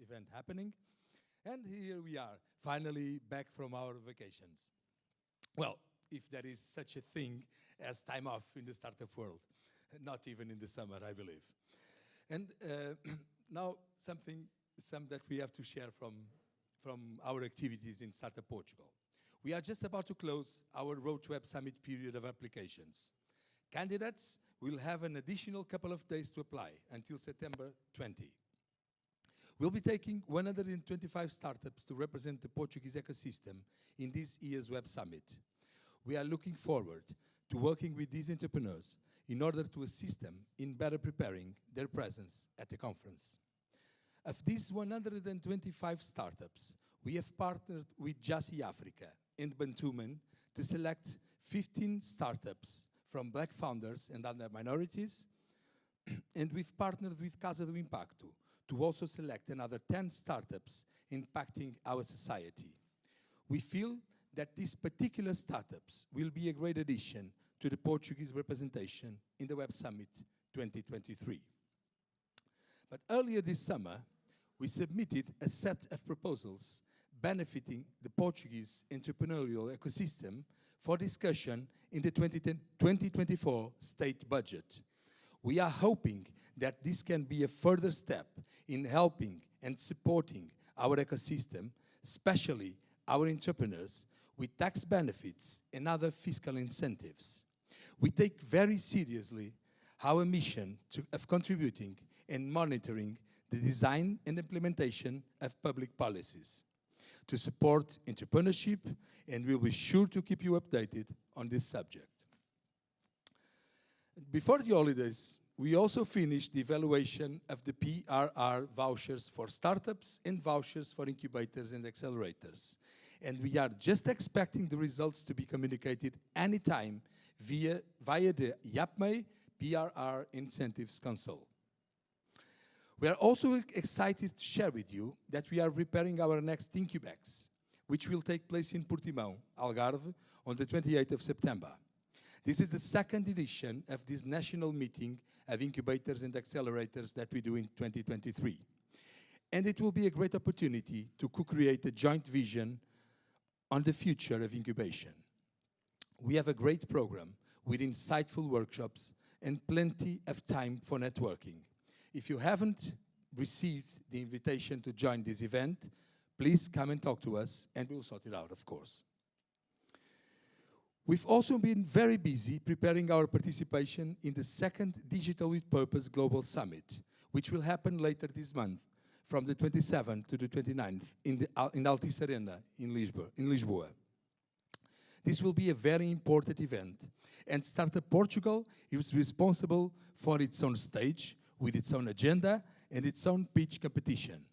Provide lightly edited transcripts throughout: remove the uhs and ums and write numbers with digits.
event happening. And here we are, finally back from our vacations. Well, if there is such a thing as time off in the startup world, not even in the summer, I believe. And now some that we have to share from our activities in Startup Portugal. We are just about to close our Road to Web Summit period of applications. Candidates will have an additional couple of days to apply until September 20. We'll be taking 125 startups to represent the Portuguese ecosystem in this year's Web Summit. We are looking forward to working with these entrepreneurs in order to assist them in better preparing their presence at the conference. Of these 125 startups, we have partnered with Jassy Africa and Bantuman to select 15 startups from Black founders and other minorities, and we've partnered with Casa do Impacto to also select another 10 startups impacting our society. We feel that these particular startups will be a great addition to the Portuguese representation in the Web Summit 2023. But earlier this summer, we submitted a set of proposals benefiting the Portuguese entrepreneurial ecosystem for discussion in the 2024 state budget. We are hoping that this can be a further step in helping and supporting our ecosystem, especially our entrepreneurs, with tax benefits and other fiscal incentives. We take very seriously our mission of contributing and monitoring the design and implementation of public policies to support entrepreneurship, and we'll be sure to keep you updated on this subject. Before the holidays, we also finished the evaluation of the PRR vouchers for startups and vouchers for incubators and accelerators. And we are just expecting the results to be communicated anytime via the YAPME PRR Incentives Console. We are also excited to share with you that we are preparing our next Incubex, which will take place in Portimão, Algarve, on the 28th of September. This is the second edition of this national meeting of incubators and accelerators that we do in 2023. And it will be a great opportunity to co-create a joint vision on the future of incubation. We have a great program with insightful workshops and plenty of time for networking. If you haven't received the invitation to join this event, please come and talk to us, and we'll sort it out, of course. We've also been very busy preparing our participation in the second Digital with Purpose Global Summit, which will happen later this month, from the 27th to the 29th in Altice Arena in Lisboa. This will be a very important event, and Startup Portugal is responsible for its own stage, with its own agenda and its own pitch competition.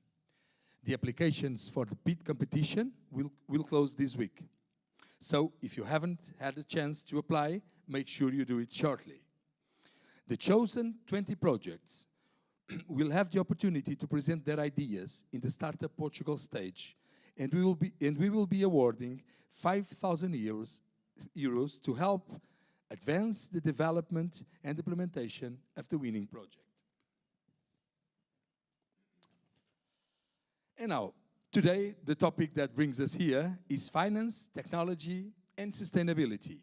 The applications for the pitch competition will close this week. So if you haven't had a chance to apply, make sure you do it shortly. The chosen 20 projects will have the opportunity to present their ideas in the Startup Portugal stage, and we will be awarding 5,000 euros to help advance the development and implementation of the winning project. And now, today, the topic that brings us here is finance, technology, and sustainability.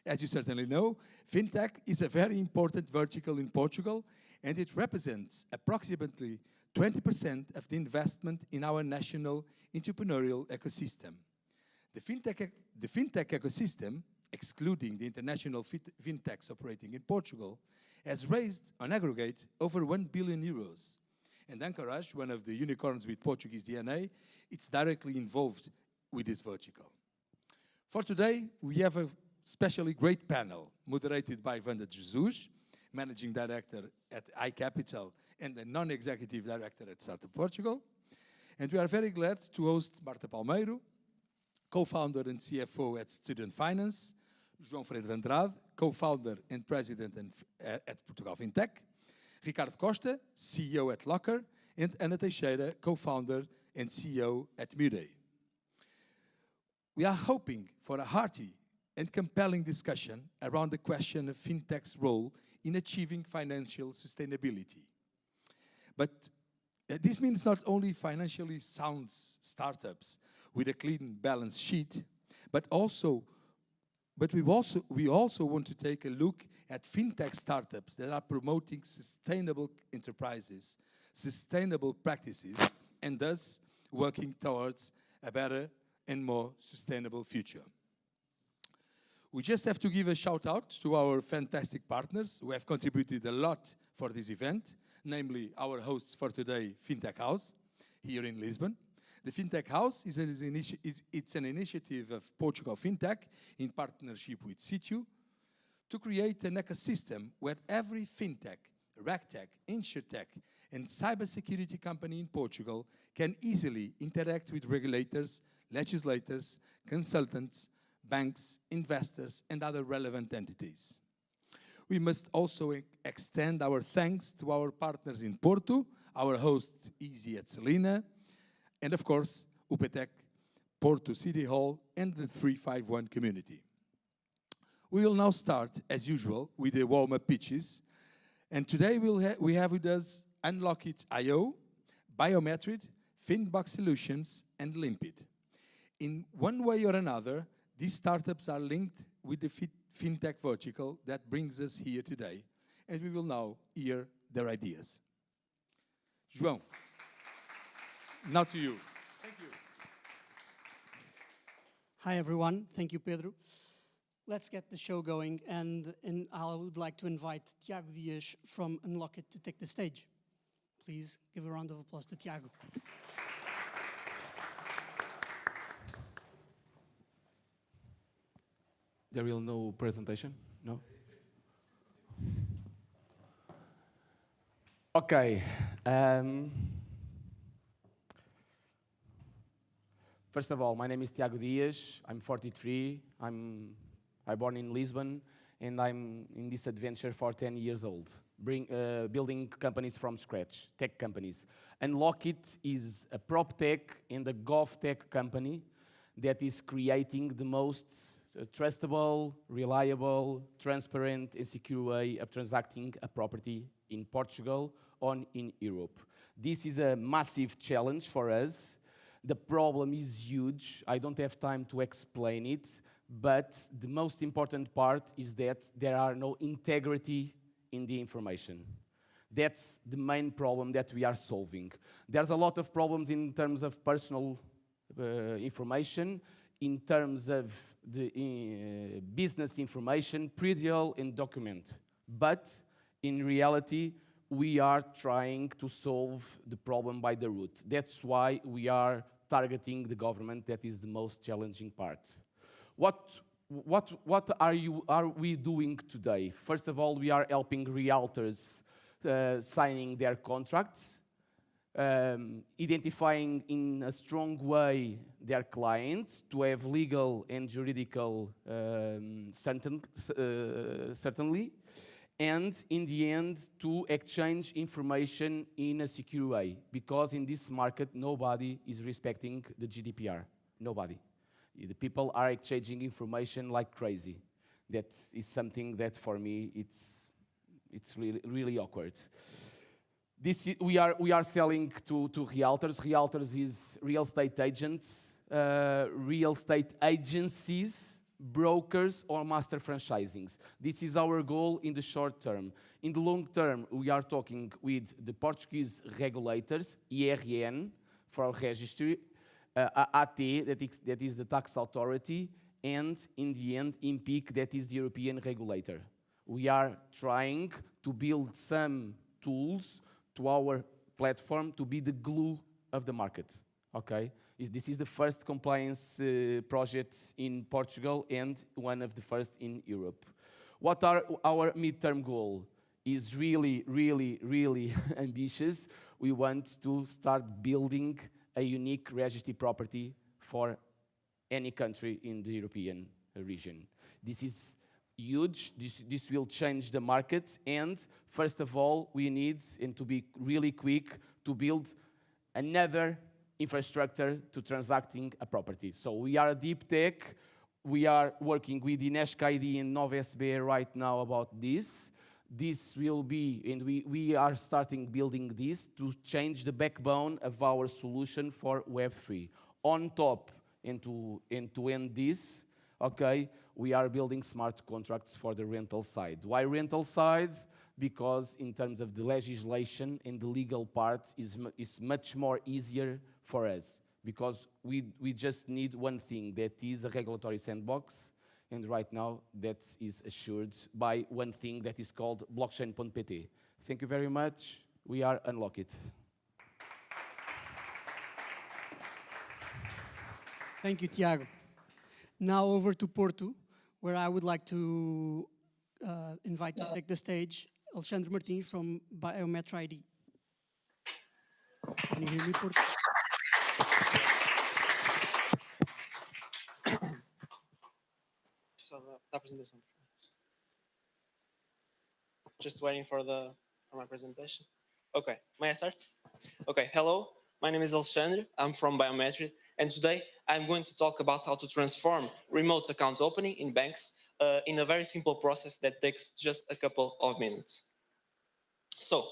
As you certainly know, Fintech is a very important vertical in Portugal, and it represents approximately 20% of the investment in our national entrepreneurial ecosystem. The Fintech ecosystem, excluding the international Fintechs operating in Portugal, has raised, on aggregate, over 1 billion euros. And Anchorage, one of the unicorns with Portuguese DNA, it's directly involved with this vertical. For today, we have a especially great panel moderated by Wanda Jesus, Managing Director at iCapital and a non-executive director at Startup Portugal. And we are very glad to host Marta Palmeiro, co-founder and CFO at Student Finance, João Freire de Andrade, co-founder and president at Portugal Fintech, Ricardo Costa, CEO at Locker, and Ana Teixeira, co-founder and CEO at Mudei. We are hoping for a hearty and compelling discussion around the question of Fintech's role in achieving financial sustainability. But This means not only financially sound startups with a clean balance sheet, but also we also want to take a look at fintech startups that are promoting sustainable enterprises, sustainable practices, and thus working towards a better and more sustainable future. We just have to give a shout out to our fantastic partners who have contributed a lot for this event, namely our hosts for today, Fintech House, here in Lisbon. The Fintech House is an initiative of Portugal Fintech in partnership with Situ to create an ecosystem where every fintech, regtech, insurtech, and cybersecurity company in Portugal can easily interact with regulators, legislators, consultants, banks, investors, and other relevant entities. We must also extend our thanks to our partners in Porto, our host Easy at Celina, and of course, UPTEC, Porto City Hall, and the 351 community. We will now start, as usual, with the warm-up pitches. And today we have with us Unlockit.io, Biometrid, Finbox Solutions, and Limpid. In one way or another, these startups are linked with the fintech vertical that brings us here today, and we will now hear their ideas. João, now to you. Thank you. Hi, everyone. Thank you, Pedro. Let's get the show going, and I would like to invite Tiago Dias from Unlockit to take the stage. Please give a round of applause to Tiago. There will no presentation? No? Okay. First of all, my name is Tiago Dias. I'm 43. I born in Lisbon, and I'm in this adventure for 10 years old, building companies from scratch, tech companies. Unlockit is a prop tech and a gov tech company that is creating the most trustable, reliable, transparent, and secure way of transacting a property in Portugal or in Europe. This is a massive challenge for us. The problem is huge. I don't have time to explain it, but the most important part is that there are no integrity in the information. That's the main problem that we are solving. There's a lot of problems in terms of personal information, in terms of the business information, pre-deal and document. But in reality, we are trying to solve the problem by the root. That's why we are targeting the government. That is the most challenging part. What are we doing today? First of all, we are helping realtors signing their contracts, identifying in a strong way their clients to have legal and juridical certainly, and in the end to exchange information in a secure way, because in this market nobody is respecting the GDPR. Nobody. The people are exchanging information like crazy. That is something that for me it's really awkward. We are selling to realtors. Realtors is real estate agents, real estate agencies, brokers, or master franchisings. This is our goal in the short term. In the long term, we are talking with the Portuguese regulators, IRN for registry, AT, that is the tax authority, and in the end, IMPIC, that is the European regulator. We are trying to build some tools to our platform to be the glue of the market, okay? This is the first compliance project in Portugal and one of the first in Europe. What are our midterm goal? Is really, really, really ambitious. We want to start building a unique registry property for any country in the European region. This is huge. This will change the market. And first of all, we need, and to be really quick, to build another infrastructure to transacting a property. So we are a deep tech. We are working with Inesc ID and Nova SBA right now about this. This will be, and we are starting building this to change the backbone of our solution for Web3. On top, and to end this, okay, we are building smart contracts for the rental side. Why rental side? Because in terms of the legislation and the legal part is much more easier for us, because we just need one thing, that is a regulatory sandbox, and right now that is assured by one thing that is called blockchain.pt. Thank you very much. We are Unlock It. Thank you, Tiago. Now over to Porto, where I would like to invite to take the stage Alexandre Martins from Biometri ID. Can you hear me, Porto? So the presentation. Just waiting for my presentation. Okay, may I start? Okay, hello. My name is Alexandre. I'm from Biometri, and today I'm going to talk about how to transform remote account opening in banks in a very simple process that takes just a couple of minutes. So,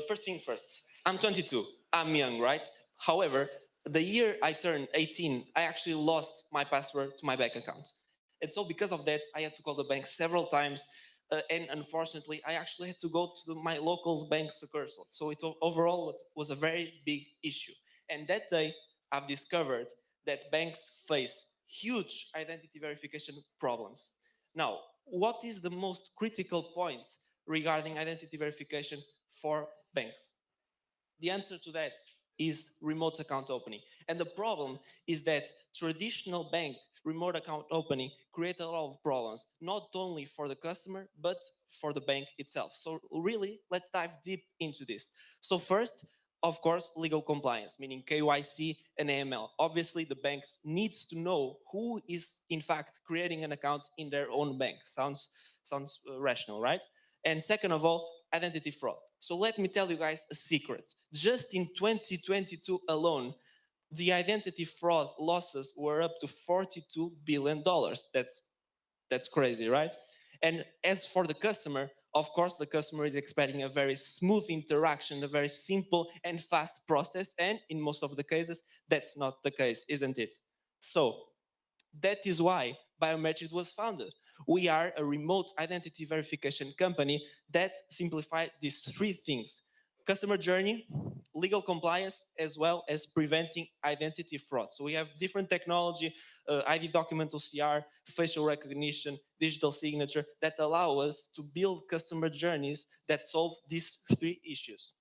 first thing first, I'm 22. I'm young, right? However, the year I turned 18, I actually lost my password to my bank account. And so because of that, I had to call the bank several times. And unfortunately, I actually had to go to my local bank succursal. So it overall was a very big issue. And that day, I've discovered that banks face huge identity verification problems. Now, what is the most critical point regarding identity verification for banks? The answer to that is remote account opening. And the problem is that traditional bank remote account opening create a lot of problems, not only for the customer, but for the bank itself. So really, let's dive deep into this. So first, of course, legal compliance, meaning KYC and AML. Obviously, the banks needs to know who is in fact creating an account in their own bank. Sounds rational, right? And second of all, identity fraud. So let me tell you guys a secret. Just in 2022 alone, the identity fraud losses were up to $42 billion. That's crazy, right? And as for the customer, of course, the customer is expecting a very smooth interaction, a very simple and fast process. And in most of the cases, that's not the case, isn't it? So that is why Biometric was founded. We are a remote identity verification company that simplifies these three things: customer journey, legal compliance, as well as preventing identity fraud. So we have different technology, ID document OCR, facial recognition, digital signature, that allow us to build customer journeys that solve these three issues.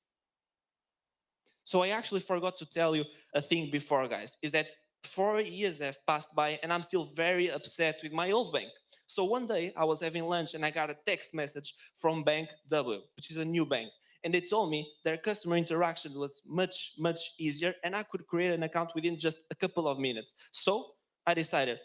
So I actually forgot to tell you a thing before, guys, is that 4 years have passed by and I'm still very upset with my old bank. So one day I was having lunch and I got a text message from Bank W, which is a new bank. And they told me their customer interaction was much, much easier and I could create an account within just a couple of minutes. So I decided,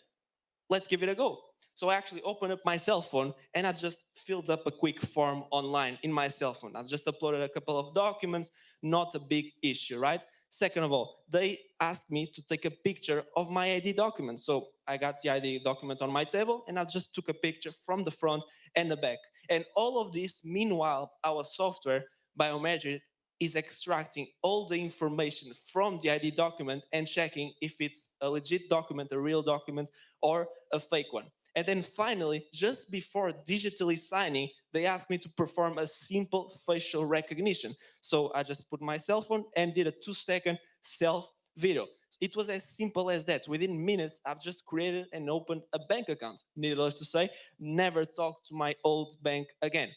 let's give it a go. So I actually opened up my cell phone and I just filled up a quick form online in my cell phone. I just uploaded a couple of documents, not a big issue, right? Second of all, they asked me to take a picture of my ID document. So I got the ID document on my table and I just took a picture from the front and the back. And all of this, meanwhile, our software, Biometric, is extracting all the information from the ID document and checking if it's a legit document, a real document, or a fake one. And then finally, just before digitally signing, they asked me to perform a simple facial recognition. So I just put my cell phone and did a 2-second self video. It was as simple as that. Within minutes, I've just created and opened a bank account. Needless to say, never talked to my old bank again.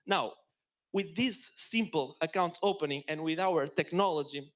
Now, with this simple account opening and with our technology,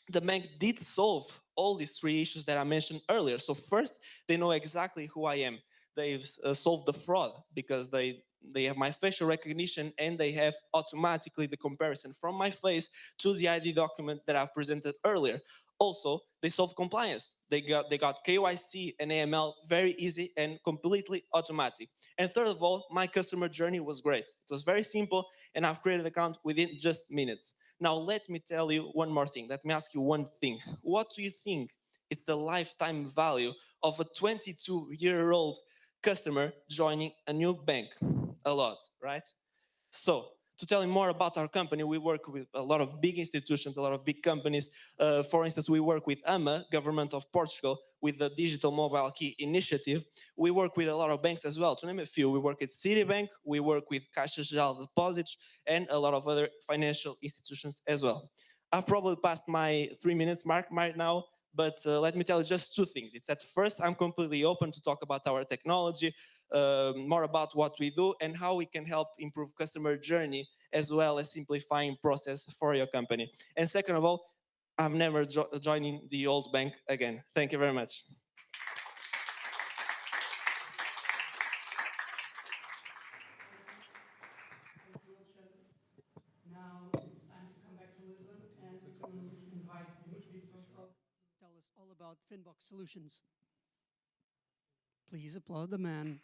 the bank did solve all these three issues that I mentioned earlier. So first, they know exactly who I am. They've solved the fraud because they have my facial recognition and they have automatically the comparison from my face to the ID document that I've presented earlier. Also, they solved compliance. They got KYC and AML very easy and completely automatic. And third of all, my customer journey was great. It was very simple and I've created an account within just minutes. Now, let me tell you one more thing. Let me ask you one thing. What do you think is the lifetime value of a 22-year-old customer joining a new bank? A lot, right? So, to tell you more about our company, we work with a lot of big institutions, a lot of big companies. For instance, we work with AMA, Government of Portugal, with the Digital Mobile Key Initiative. We work with a lot of banks as well. To name a few, we work with Citibank, we work with Caixa Geral de Depósitos, and a lot of other financial institutions as well. I've probably passed my 3 minutes mark right now, but let me tell you just two things. It's that first, I'm completely open to talk about our technology, more about what we do and how we can help improve customer journey as well as simplifying process for your company. And second of all, I'm never joining the old bank again. Thank you very much. Now it's time to come back to Lisbon and to invite Dimitri to tell us all about Finbox solutions. Please applaud the man.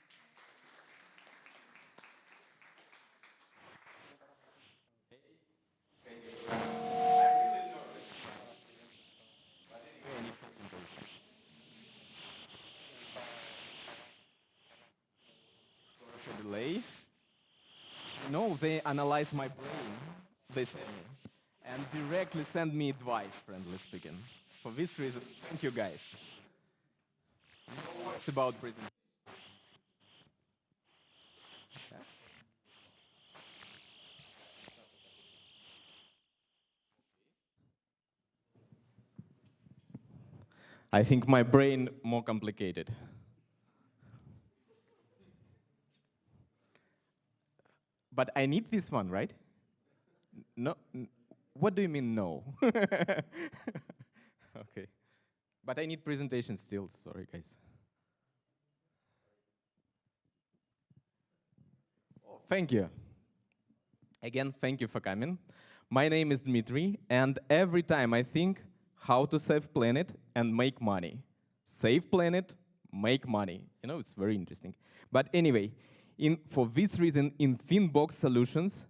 Delay. No, they analyze my brain, they said me, and directly send me advice, friendly speaking. For this reason, thank you guys. It's about presentation. I think my brain more complicated. But I need this one, right? No. What do you mean no? Okay. But I need presentation still. Sorry, guys. Thank you. Again, thank you for coming. My name is Dmitry, and every time I think how to save planet and make money. Save planet, make money. You know, it's very interesting. But anyway, for this reason, in Finbox solutions,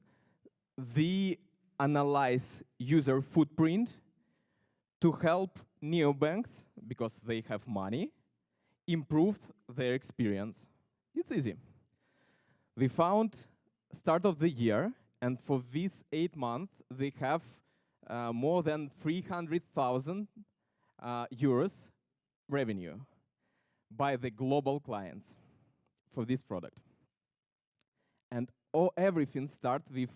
we analyze user footprint to help neobanks, because they have money, improve their experience. It's easy. We found start of the year, and for these 8 months, they have more than 300,000 euros revenue by the global clients for this product. And everything starts with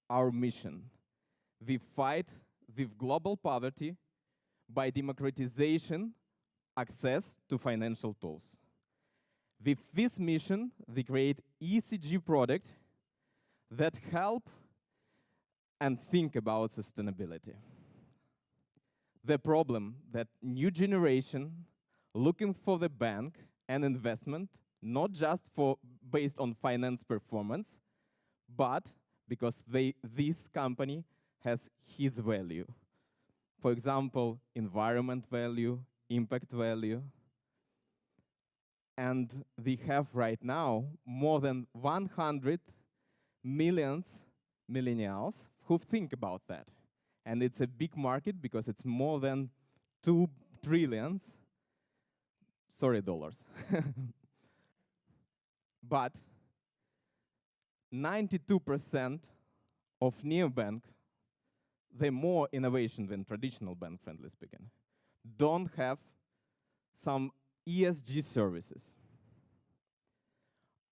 our mission. We fight with global poverty by democratization access to financial tools. With this mission, we create ECG product that help and think about sustainability. The problem that new generation looking for the bank and investment, not just based on finance performance, but because this company has his value. For example, environment value, impact value. And we have right now more than 100 millions millennials who think about that. And it's a big market because it's more than 2 trillions, sorry, dollars. But 92% of neobank, they're more innovation than traditional bank, friendly speaking, don't have some ESG services.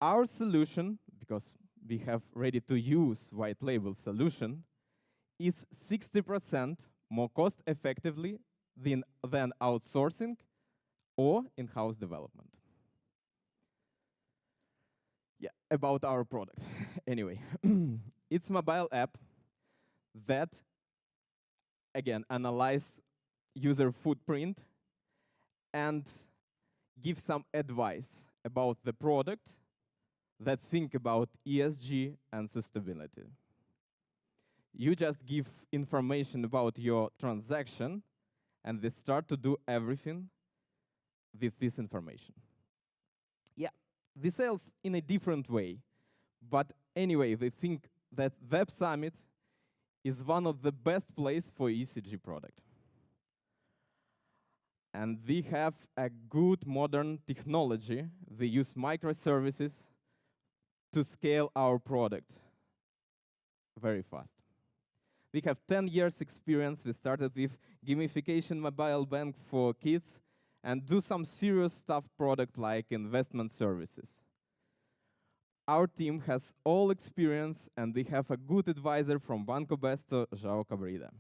Our solution, because we have ready-to-use white label solution, is 60% more cost effectively than outsourcing or in-house development. Yeah, about our product. Anyway, it's a mobile app that, again, analyze user footprint and give some advice about the product that think about ESG and sustainability. You just give information about your transaction, and they start to do everything with this information. Yeah, they sales in a different way, but anyway, they think that Web Summit is one of the best place for ECG product. And we have a good modern technology. We use microservices to scale our product. very fast. We have 10 years experience. We started with gamification mobile bank for kids and do some serious stuff product like investment services. Our team has all experience and we have a good advisor from Banco Besto, João Cabrida.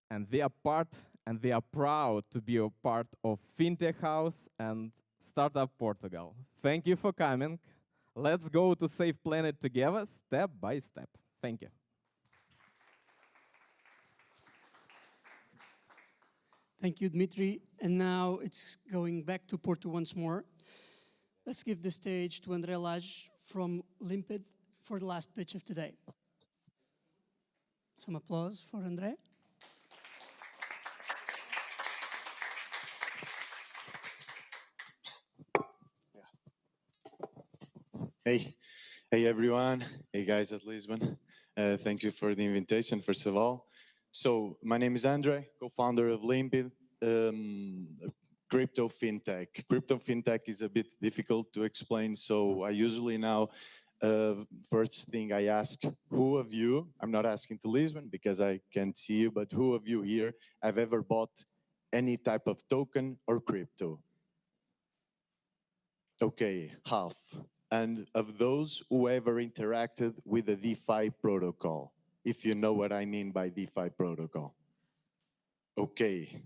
And they are proud to be a part of Fintech House and Startup Portugal. Thank you for coming. Let's go to Save Planet together, step by step. Thank you. Thank you, Dmitry. And now it's going back to Porto once more. Let's give the stage to André Lage from Limpid for the last pitch of today. Some applause for André. Hey, everyone. Hey guys at Lisbon. Thank you for the invitation, first of all. So my name is Andre, co-founder of Limpid, crypto fintech. Crypto fintech is a bit difficult to explain, so I usually now, first thing I ask, who of you, I'm not asking to Lisbon because I can't see you, but who of you here have ever bought any type of token or crypto? Okay, half. And of those who ever interacted with a DeFi protocol, if you know what I mean by DeFi protocol. Okay,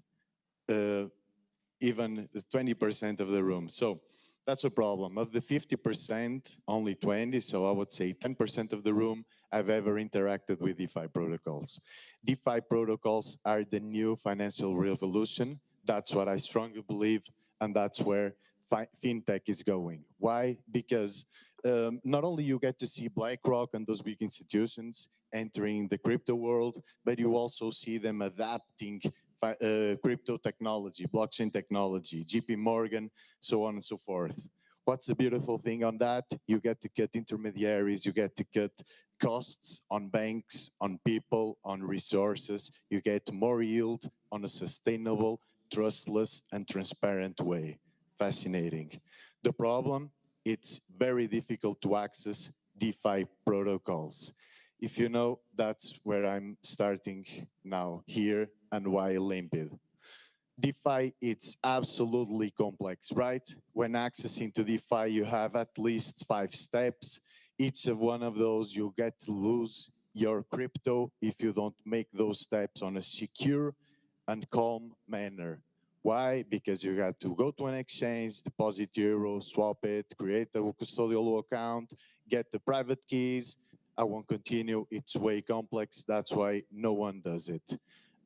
even 20% of the room. So that's a problem. Of the 50%, only 20, so I would say 10% of the room have ever interacted with DeFi protocols. DeFi protocols are the new financial revolution. That's what I strongly believe, and that's where fintech is going. Why? Because not only you get to see BlackRock and those big institutions entering the crypto world, but you also see them adapting crypto technology, blockchain technology, JP Morgan, so on and so forth. What's the beautiful thing on that? You get to cut intermediaries, you get to cut costs on banks, on people, on resources. You get more yield on a sustainable, trustless, and transparent way. Fascinating. The problem, it's very difficult to access DeFi protocols. If you know, that's where I'm starting now here and why Limpid. DeFi, it's absolutely complex, right? When accessing to DeFi, you have at least 5 steps. Each of one of those, you get to lose your crypto if you don't make those steps on a secure and calm manner. Why? Because you got to go to an exchange, deposit euro, swap it, create a custodial account, get the private keys. I won't continue, it's way complex. That's why no one does it.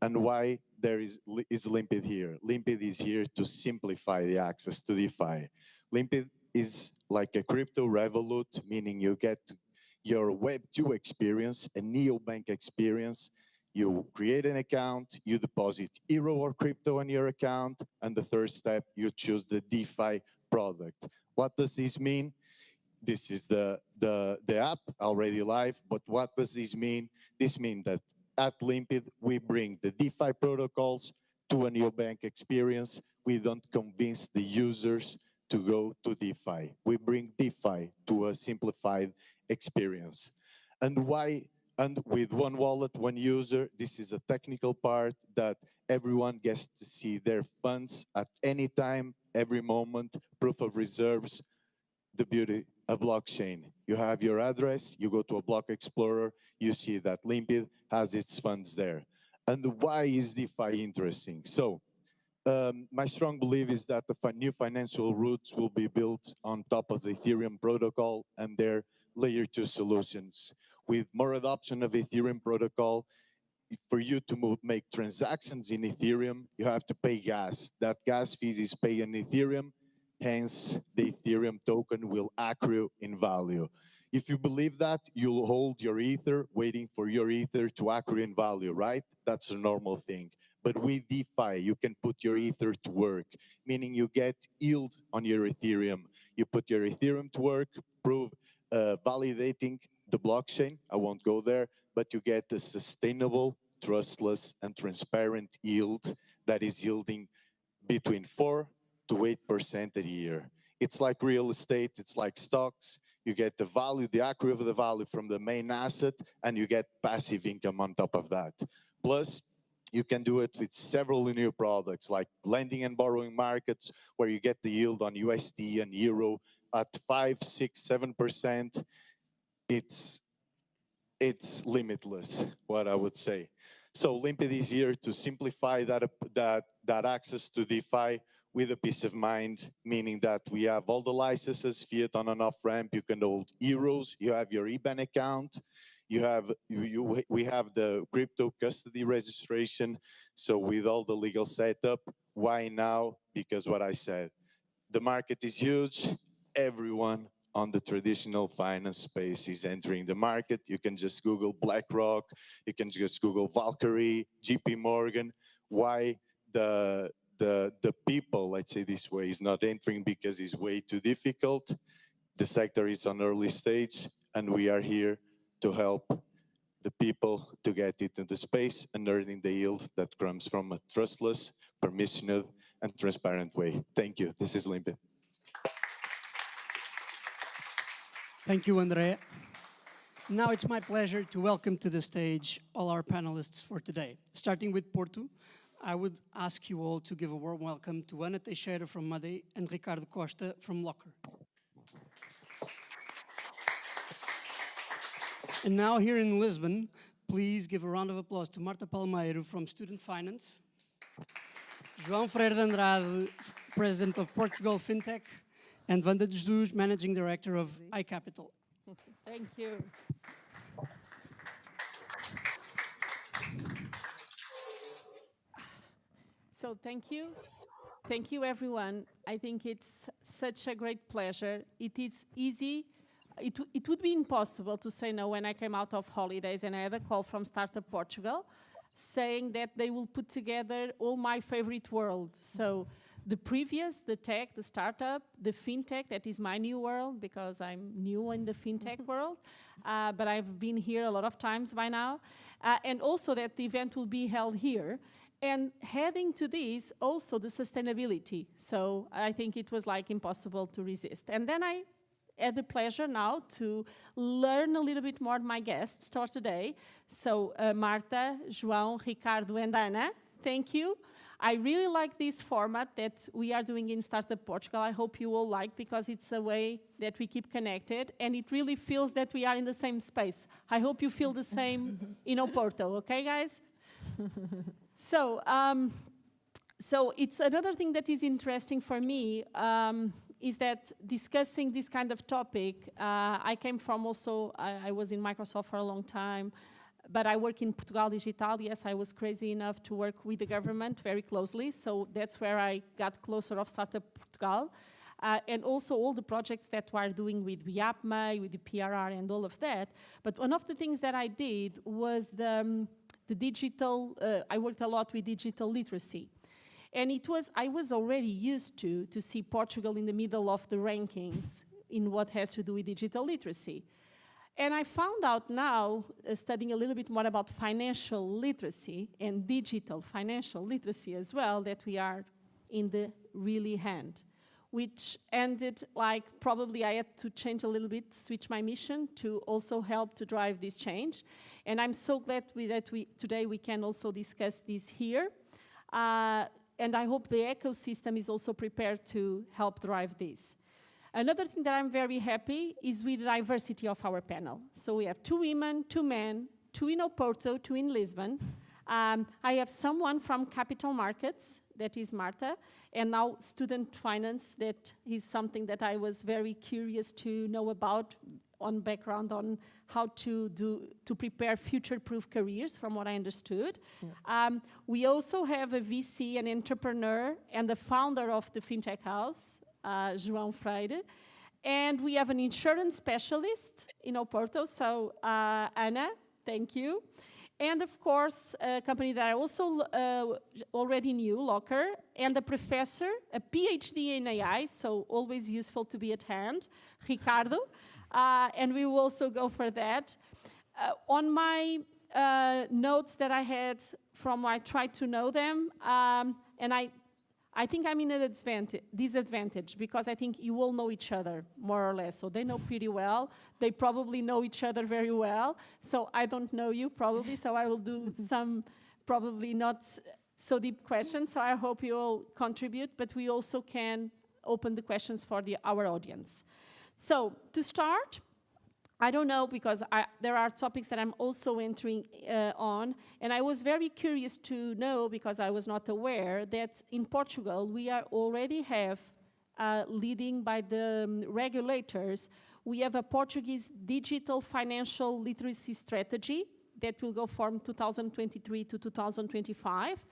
And why there is Limpid here? Limpid is here to simplify the access to DeFi. Limpid is like a crypto Revolut, meaning you get your Web2 experience, a neobank experience. You create an account, you deposit euro or crypto on your account, and the third step, you choose the DeFi product. What does this mean? This is the app already live, but what does this mean? This means that at Limpid, we bring the DeFi protocols to a neobank experience. We don't convince the users to go to DeFi. We bring DeFi to a simplified experience. And why? And with one wallet, one user, this is a technical part that everyone gets to see their funds at any time, every moment, proof of reserves, the beauty of blockchain. You have your address, you go to a block explorer, you see that Limpid has its funds there. And why is DeFi interesting? So my strong belief is that the new financial roots will be built on top of the Ethereum protocol and their layer 2 solutions. With more adoption of Ethereum protocol, for you to make transactions in Ethereum, you have to pay gas. That gas fees is paid in Ethereum, hence the Ethereum token will accrue in value. If you believe that, you'll hold your Ether, waiting for your Ether to accrue in value, right? That's a normal thing. But with DeFi, you can put your Ether to work, meaning you get yield on your Ethereum. You put your Ethereum to work, validating the blockchain. I won't go there, but you get a sustainable, trustless, and transparent yield that is yielding between 4 to 8% a year. It's like real estate, it's like stocks. you get the value, the accrue of the value from the main asset, and you get passive income on top of that. Plus, you can do it with several new products like lending and borrowing markets, where you get the yield on USD and Euro at 5, 6, 7%. It's limitless, what I would say. So Limpid is here to simplify that access to DeFi with a peace of mind, meaning that we have all the licenses, fiat on and off ramp, you can hold euros, you have your IBAN account, we have the crypto custody registration. So with all the legal setup, why now? Because what I said, the market is huge, everyone on the traditional finance space is entering the market. You can just Google BlackRock, you can just Google Valkyrie, JP Morgan. Why the people, let's say this way, is not entering? Because it's way too difficult. The sector is on early stage, and we are here to help the people to get it in the space and earning the yield that comes from a trustless, permissioned, and transparent way. Thank you. This is Limpid. Thank you, Andrea. Now it's my pleasure to welcome to the stage all our panelists for today. Starting with Porto, I would ask you all to give a warm welcome to Ana Teixeira from Made and Ricardo Costa from Locker. And now here in Lisbon, please give a round of applause to Marta Palmeiro from Student Finance, João Freire de Andrade, President of Portugal Fintech, and Wanda de Jesus, Managing Director of iCapital. Thank you. So thank you. Thank you, everyone. I think it's such a great pleasure. It is easy. It would be impossible to say no when I came out of holidays and I had a call from Startup Portugal saying that they will put together all my favorite world. So the previous, the tech, the startup, the fintech, that is my new world because I'm new in the fintech world, but I've been here a lot of times by now. And also that the event will be held here. And adding to this, also the sustainability. So I think it was like impossible to resist. And then I had the pleasure now to learn a little bit more my guests for today. So Marta, João, Ricardo, and Ana, thank you. I really like this format that we are doing in Startup Portugal. I hope you all like, because it's a way that we keep connected, and it really feels that we are in the same space. I hope you feel the same in Oporto, okay, guys? So it's another thing that is interesting for me, is that discussing this kind of topic, I came from also, I was in Microsoft for a long time, but I work in Portugal Digital. Yes, I was crazy enough to work with the government very closely, so that's where I got closer of Startup Portugal. And also all the projects that we are doing with BIAPMA, with the PRR and all of that. But one of the things that I did was the digital, I worked a lot with digital literacy. And I was already used to see Portugal in the middle of the rankings in what has to do with digital literacy. And I found out now, studying a little bit more about financial literacy and digital financial literacy as well, that we are in the really hand, which ended like probably I had to change a little bit, switch my mission to also help to drive this change. And I'm so glad that today we can also discuss this here. And I hope the ecosystem is also prepared to help drive this. Another thing that I'm very happy is with the diversity of our panel. So we have 2 women, 2 men, 2 in Oporto, 2 in Lisbon. I have someone from capital markets, that is Marta, and now student finance, that is something that I was very curious to know about, on background on how to prepare future-proof careers, from what I understood. Yes. We also have a VC, an entrepreneur, and the founder of the Fintech house, João Freire. And we have an insurance specialist in Oporto, so Ana, thank you. And of course, a company that I also already knew, Locker, and a professor, a PhD in AI, so always useful to be at hand, Ricardo. And we will also go for that. On my notes that I had from I tried to know them, and I think I'm in a disadvantage because I think you all know each other, more or less. So they know pretty well. They probably know each other very well. So I don't know you, probably, so I will do some probably not so deep questions. So I hope you all contribute, but we also can open the questions for our audience. So to start, I don't know, because there are topics that I'm also entering on, and I was very curious to know, because I was not aware, that in Portugal we already have, leading by the regulators, we have a Portuguese digital financial literacy strategy that will go from 2023 to 2025.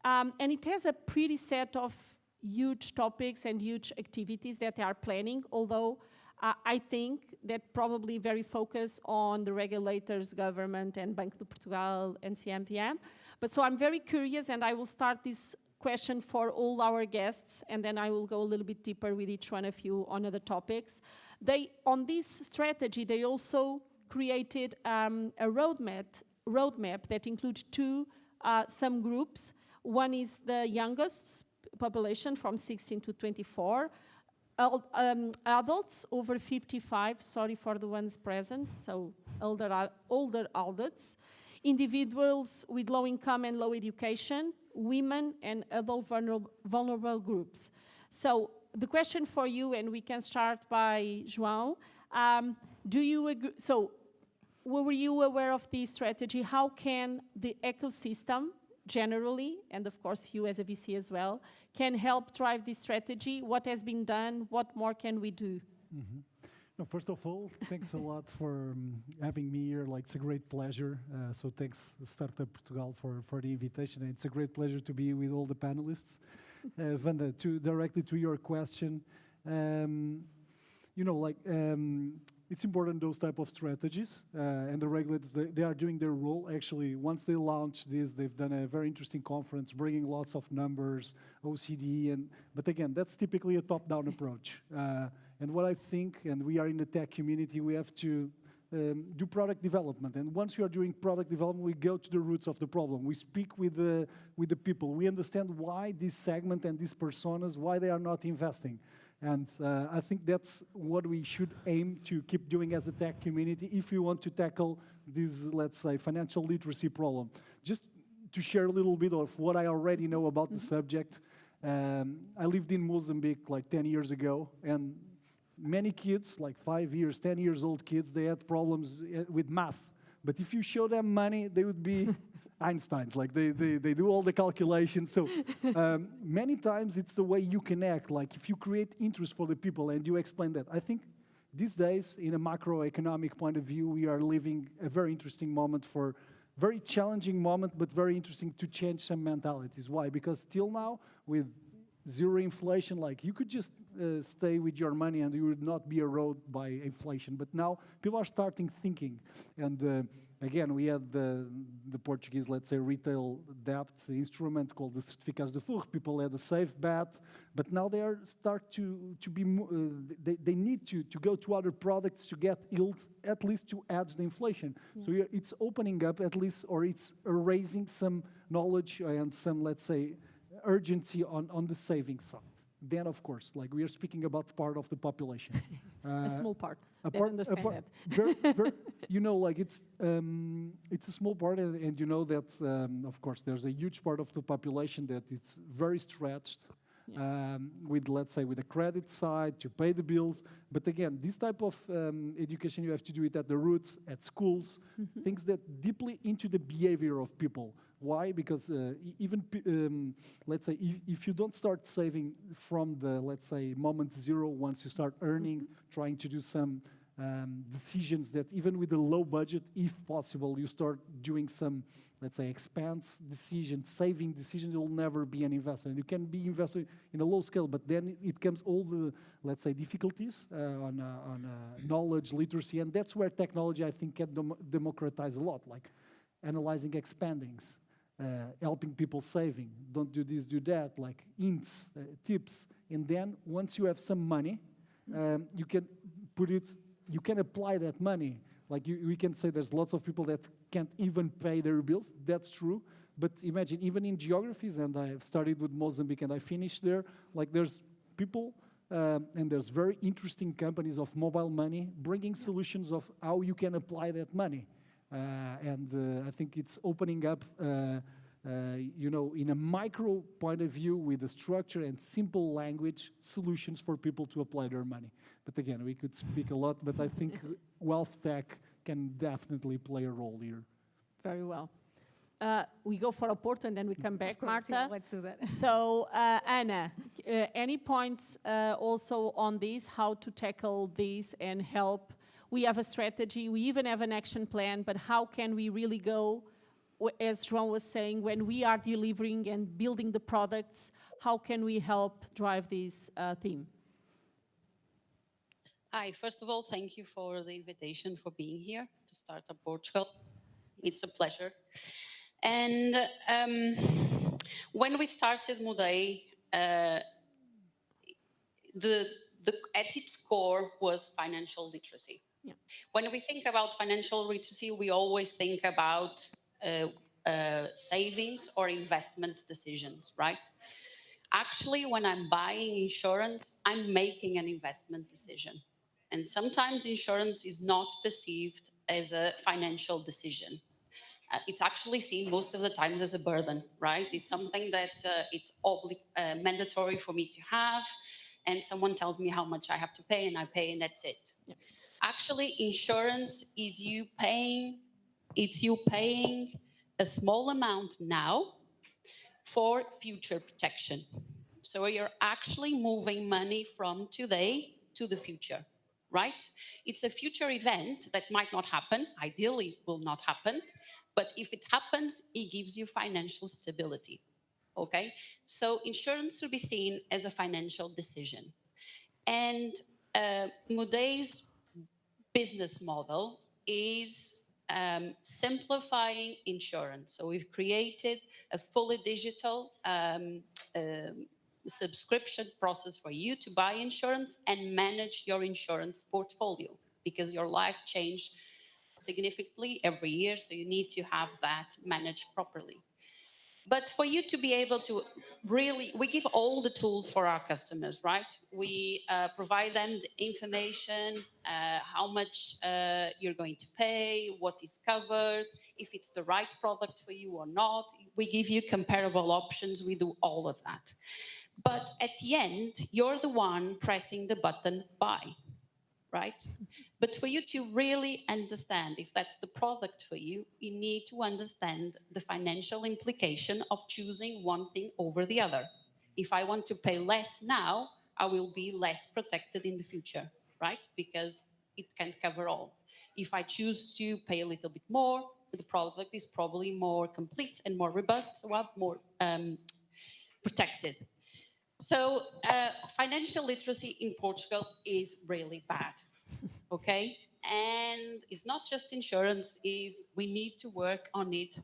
And it has a pretty set of huge topics and huge activities that they are planning, although I think that probably very focused on the regulators, government, and Banco de Portugal and CMPM. But so I'm very curious, and I will start this question for all our guests, and then I will go a little bit deeper with each one of you on other topics. On this strategy, they also created a roadmap that includes some groups. One is the youngest population from 16 to 24, adults over 55, sorry for the ones present, so older adults, individuals with low income and low education, women, and other vulnerable groups. So the question for you, and we can start by João, do you agree? So were you aware of this strategy? How can the ecosystem generally, and of course you as a VC as well, can help drive this strategy? What has been done? What more can we do? Mm-hmm. No, first of all, thanks a lot for having me here. Like, it's a great pleasure. So thanks, Startup Portugal, for the invitation. And it's a great pleasure to be with all the panelists. Wanda, directly to your question, it's important, those type of strategies, and the regulators, they are doing their role. Actually, once they launch this, they've done a very interesting conference, bringing lots of numbers, OCD, but again, that's typically a top-down approach. And what I think, and we are in the tech community, we have to do product development. And once you are doing product development, we go to the roots of the problem. We speak with the people. We understand why this segment and these personas, why they are not investing. And I think that's what we should aim to keep doing as a tech community if we want to tackle this, let's say, financial literacy problem. Just to share a little bit of what I already know about the subject, I lived in Mozambique like 10 years ago, and many kids, like 5 years, 10 years old kids, they had problems with math. But if you show them money, they would be Einsteins, like they do all the calculations. So many times it's the way you connect, like if you create interest for the people and you explain that. I think these days, in a macroeconomic point of view, we are living a very interesting moment, for very challenging moment, but very interesting to change some mentalities. Why? Because till now, with zero inflation, like you could just stay with your money and you would not be eroded by inflation. But now people are starting thinking, and again, we had the Portuguese, let's say, retail debt instrument called the certificados de furro. People had a safe bet, but now they are they need to go to other products to get yield, at least to edge the inflation. Yeah. So it's opening up at least, or it's erasing some knowledge and some, let's say, urgency on the savings side. Then, of course, like we are speaking about part of the population. A small part. Understand that. Very, like it's a small part, and you know that, of course, there's a huge part of the population that it's very stretched. Yeah. With, let's say, with the credit side to pay the bills. But again, this type of education, you have to do it at the roots, at schools, things that deeply into the behavior of people. Why? Because even, let's say, if you don't start saving from the, let's say, moment zero, once you start earning, trying to do some decisions that even with a low budget, if possible, you start doing some, let's say, expense decisions, saving decisions, you'll never be an investor. And you can be invested in a low scale, but then it comes all the, let's say, difficulties on knowledge, literacy, and that's where technology, I think, can democratize a lot, like analyzing expandings, helping people saving, don't do this, do that, like hints, tips. And then once you have some money, you can put it, you can apply that money. Like we can say there's lots of people that can't even pay their bills. That's true. But imagine, even in geographies, and I have started with Mozambique and I finished there, like there's people and there's very interesting companies of mobile money bringing solutions of how you can apply that money. I think it's opening up, you know, in a micro point of view with a structure and simple language solutions for people to apply their money. But again, we could speak a lot, but I think wealth tech can definitely play a role here. Very well. We go for a Porto and then we come back, Marta. Yeah, let's do that. So, Anna, any points also on this, how to tackle this and help? We have a strategy, we even have an action plan, but how can we really go, as João was saying, when we are delivering and building the products, how can we help drive this theme? Hi, first of all, thank you for the invitation for being here to start up Portugal. It's a pleasure. And when we started Mudei, at its core was financial literacy. Yeah. When we think about financial literacy, we always think about savings or investment decisions, right? Actually, when I'm buying insurance, I'm making an investment decision. And sometimes insurance is not perceived as a financial decision. It's actually seen most of the times as a burden, right? It's something that it's mandatory for me to have, and someone tells me how much I have to pay, and I pay, and that's it. Yeah. Actually, insurance is you paying a small amount now for future protection. So you're actually moving money from today to the future, right? It's a future event that might not happen, ideally will not happen, but if it happens, it gives you financial stability, okay? So insurance should be seen as a financial decision. And Mudei's business model is simplifying insurance. So we've created a fully digital subscription process for you to buy insurance and manage your insurance portfolio, because your life changes significantly every year, so you need to have that managed properly. But for you to be able to really, we give all the tools for our customers, right? We provide them the information, how much you're going to pay, what is covered, if it's the right product for you or not. We give you comparable options. We do all of that. But at the end, you're the one pressing the button buy, right? But for you to really understand if that's the product for you, you need to understand the financial implication of choosing one thing over the other. If I want to pay less now, I will be less protected in the future, right? Because it can cover all. If I choose to pay a little bit more, the product is probably more complete and more robust, so I'm more protected. So financial literacy in Portugal is really bad, okay? And it's not just insurance, we need to work on it.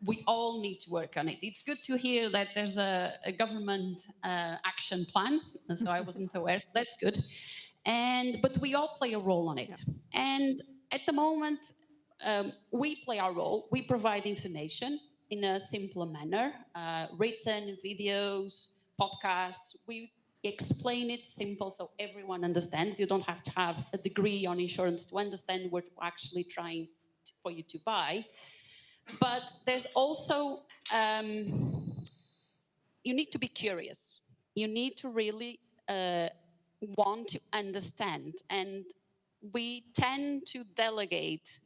We all need to work on it. It's good to hear that there's a government action plan, and so I wasn't aware, so that's good. But we all play a role on it. Yeah. And at the moment, we play our role. We provide information in a simpler manner, written, videos, podcasts. We explain it simple so everyone understands. You don't have to have a degree on insurance to understand what we're actually trying for you to buy. But there's also, you need to be curious. You need to really want to understand. And we tend to delegate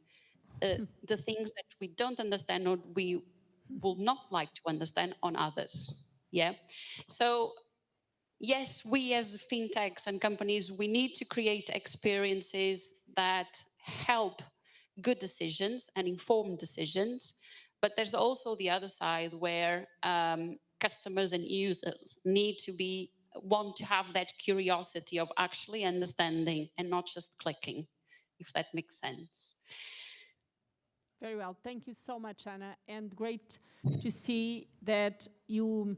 the things that we don't understand or we will not like to understand on others. Yeah. So yes, we as fintechs and companies, we need to create experiences that help good decisions and informed decisions. But there's also the other side where customers and users need to want to have that curiosity of actually understanding and not just clicking, if that makes sense. Very well. Thank you so much, Anna. And great to see that you,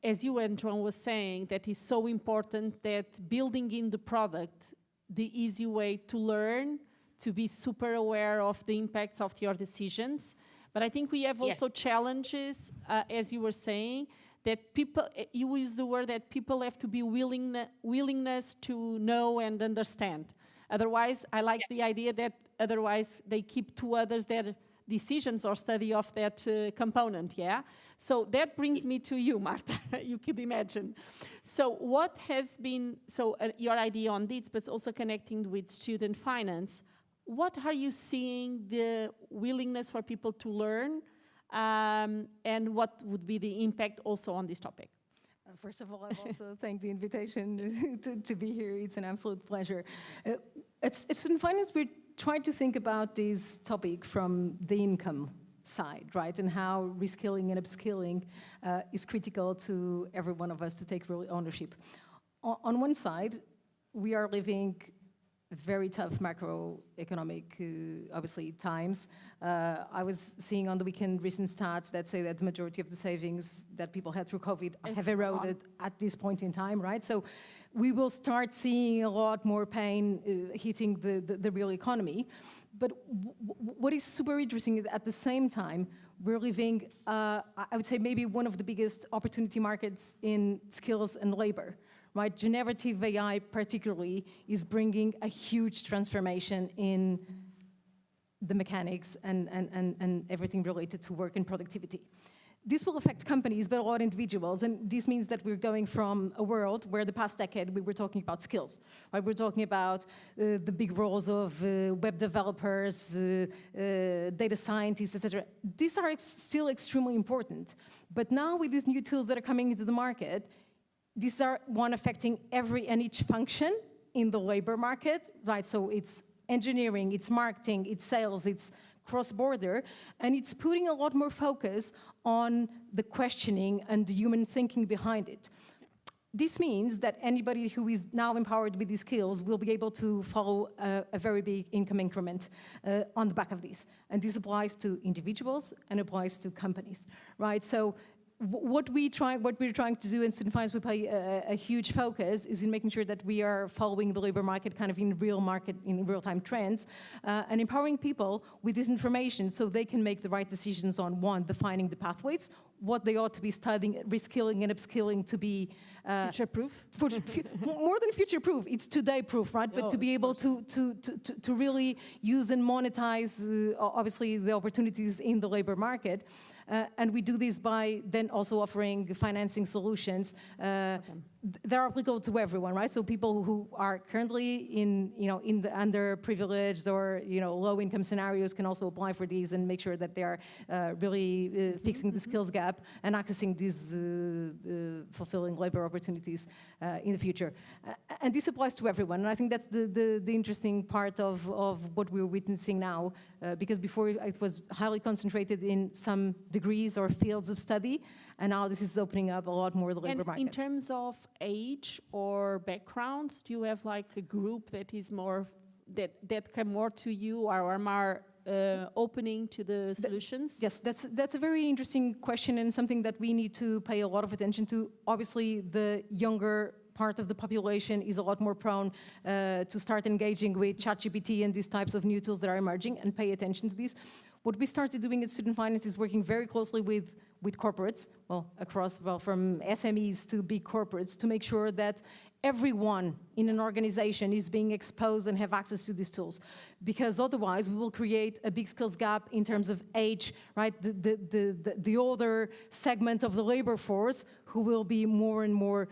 as you and João was saying, that is so important that building in the product, the easy way to learn, to be super aware of the impacts of your decisions, But I think we have also challenges, as you were saying, that people, you use the word that people have to be willingness to know and understand. Otherwise, I like the idea that otherwise they keep to others their decisions or study of that component, yeah? So that brings me to you, Marta, you could imagine. So what has been, your idea on this, but also connecting with student finance, what are you seeing the willingness for people to learn, and what would be the impact also on this topic? First of all, I also thank the invitation to be here. It's an absolute pleasure. It's in finance, we're trying to think about this topic from the income side, right? And how reskilling and upskilling is critical to every one of us to take real ownership. On one side, we are living very tough macroeconomic, obviously, times. I was seeing on the weekend recent stats that say that the majority of the savings that people had through COVID have eroded at this point in time, right? So we will start seeing a lot more pain hitting the real economy. But what is super interesting is at the same time, we're living, I would say, maybe one of the biggest opportunity markets in skills and labor. Right, generative AI particularly is bringing a huge transformation in the mechanics and everything related to work and productivity. This will affect companies, but a lot of individuals, and this means that we're going from a world where the past decade we were talking about skills, right? We're talking about the big roles of web developers, data scientists, etc. These are still extremely important, but now with these new tools that are coming into the market, these are one affecting every and each function in the labor market, right? So it's engineering, it's marketing, it's sales, it's cross-border, and it's putting a lot more focus on the questioning and the human thinking behind it. This means that anybody who is now empowered with these skills will be able to follow a very big income increment on the back of this. And this applies to individuals and applies to companies, right? So what we're trying to do in student finance, we pay a huge focus is in making sure that we are following the labor market kind of in real-time trends, and empowering people with this information so they can make the right decisions on, one, defining the pathways, what they ought to be studying, reskilling and upskilling to be future-proof? More than future-proof, it's today-proof, right? But to be able to really use and monetize, obviously, the opportunities in the labor market. And we do this by then also offering financing solutions that are applicable to everyone, right? So people who are currently in the underprivileged or low-income scenarios can also apply for these and make sure that they are really fixing the skills gap and accessing these fulfilling labor opportunities in the future. And this applies to everyone. And I think that's the interesting part of what we're witnessing now, because before it was highly concentrated in some degrees or fields of study, and now this is opening up a lot more the labor market. In terms of age or backgrounds, do you have like a group that is more, that come more to you or are more opening to the solutions? Yes, that's a very interesting question and something that we need to pay a lot of attention to. Obviously, the younger part of the population is a lot more prone to start engaging with ChatGPT and these types of new tools that are emerging and pay attention to these. What we started doing at Student Finance is working very closely with corporates, from SMEs to big corporates, to make sure that everyone in an organization is being exposed and have access to these tools. Because otherwise we will create a big skills gap in terms of age, right? The older segment of the labor force who will be more and more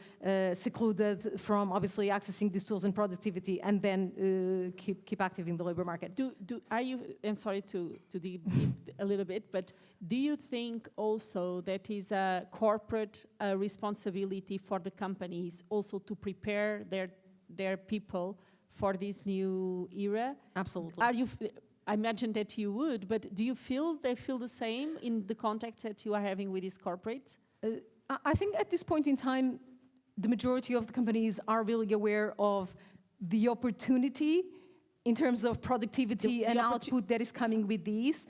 secluded from obviously accessing these tools and productivity, and then keep active in the labor market. Are you, and sorry to deep a little bit, but do you think also that is a corporate responsibility for the companies also to prepare their people for this new era? Absolutely. I imagine that you would, but do you feel they feel the same in the contact that you are having with these corporates? I think at this point in time, the majority of the companies are really aware of the opportunity in terms of productivity and output that is coming with these.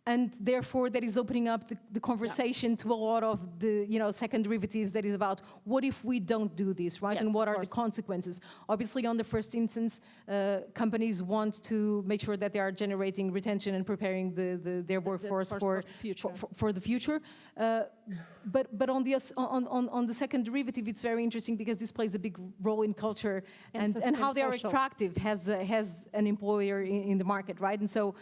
And therefore, that is opening up the conversation to a lot of the second derivatives that is about what if we don't do this, right? Yes, and what of are the course. consequences? Obviously, on the first instance, companies want to make sure that they are generating retention and preparing their workforce for the future. But on the second derivative, it's very interesting because this plays a big role in culture and how they are attractive as an employer in the market, right? And so,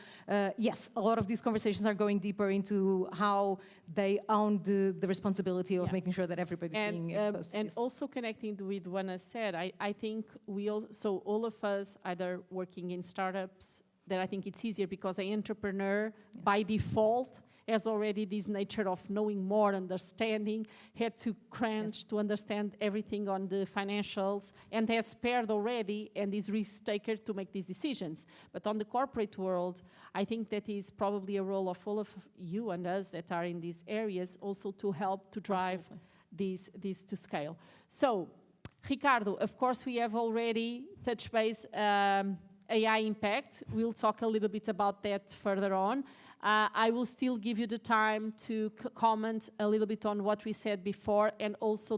yes, a lot of these conversations are going deeper into how they own the responsibility of making sure that everybody's being exposed to and this. also connecting with what I said, I think all of us either working in startups, that I think it's easier because an entrepreneur by default has already this nature of knowing more, understanding, had to crunch to understand everything on the financials, and has spared already and is risk-taker to make these decisions. But on the corporate world, I think that is probably a role of all of you and us that are in these areas also to help to drive these to scale. So, Ricardo, of course, we have already touched base AI impact. We'll talk a little bit about that further on. I will still give you the time to comment a little bit on what we said before, and also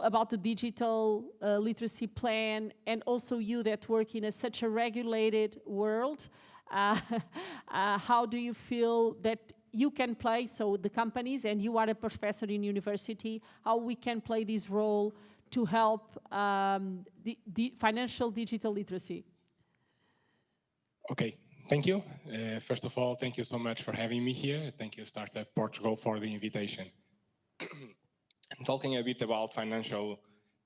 about the digital literacy plan, and also you that work in such a regulated world. How do you feel that you can play, so the companies, and you are a professor in university, how we can play this role to help the financial digital literacy? Okay. Thank you. First of all, thank you so much for having me here. Thank you, Startup Portugal, for the invitation. I'm talking a bit about financial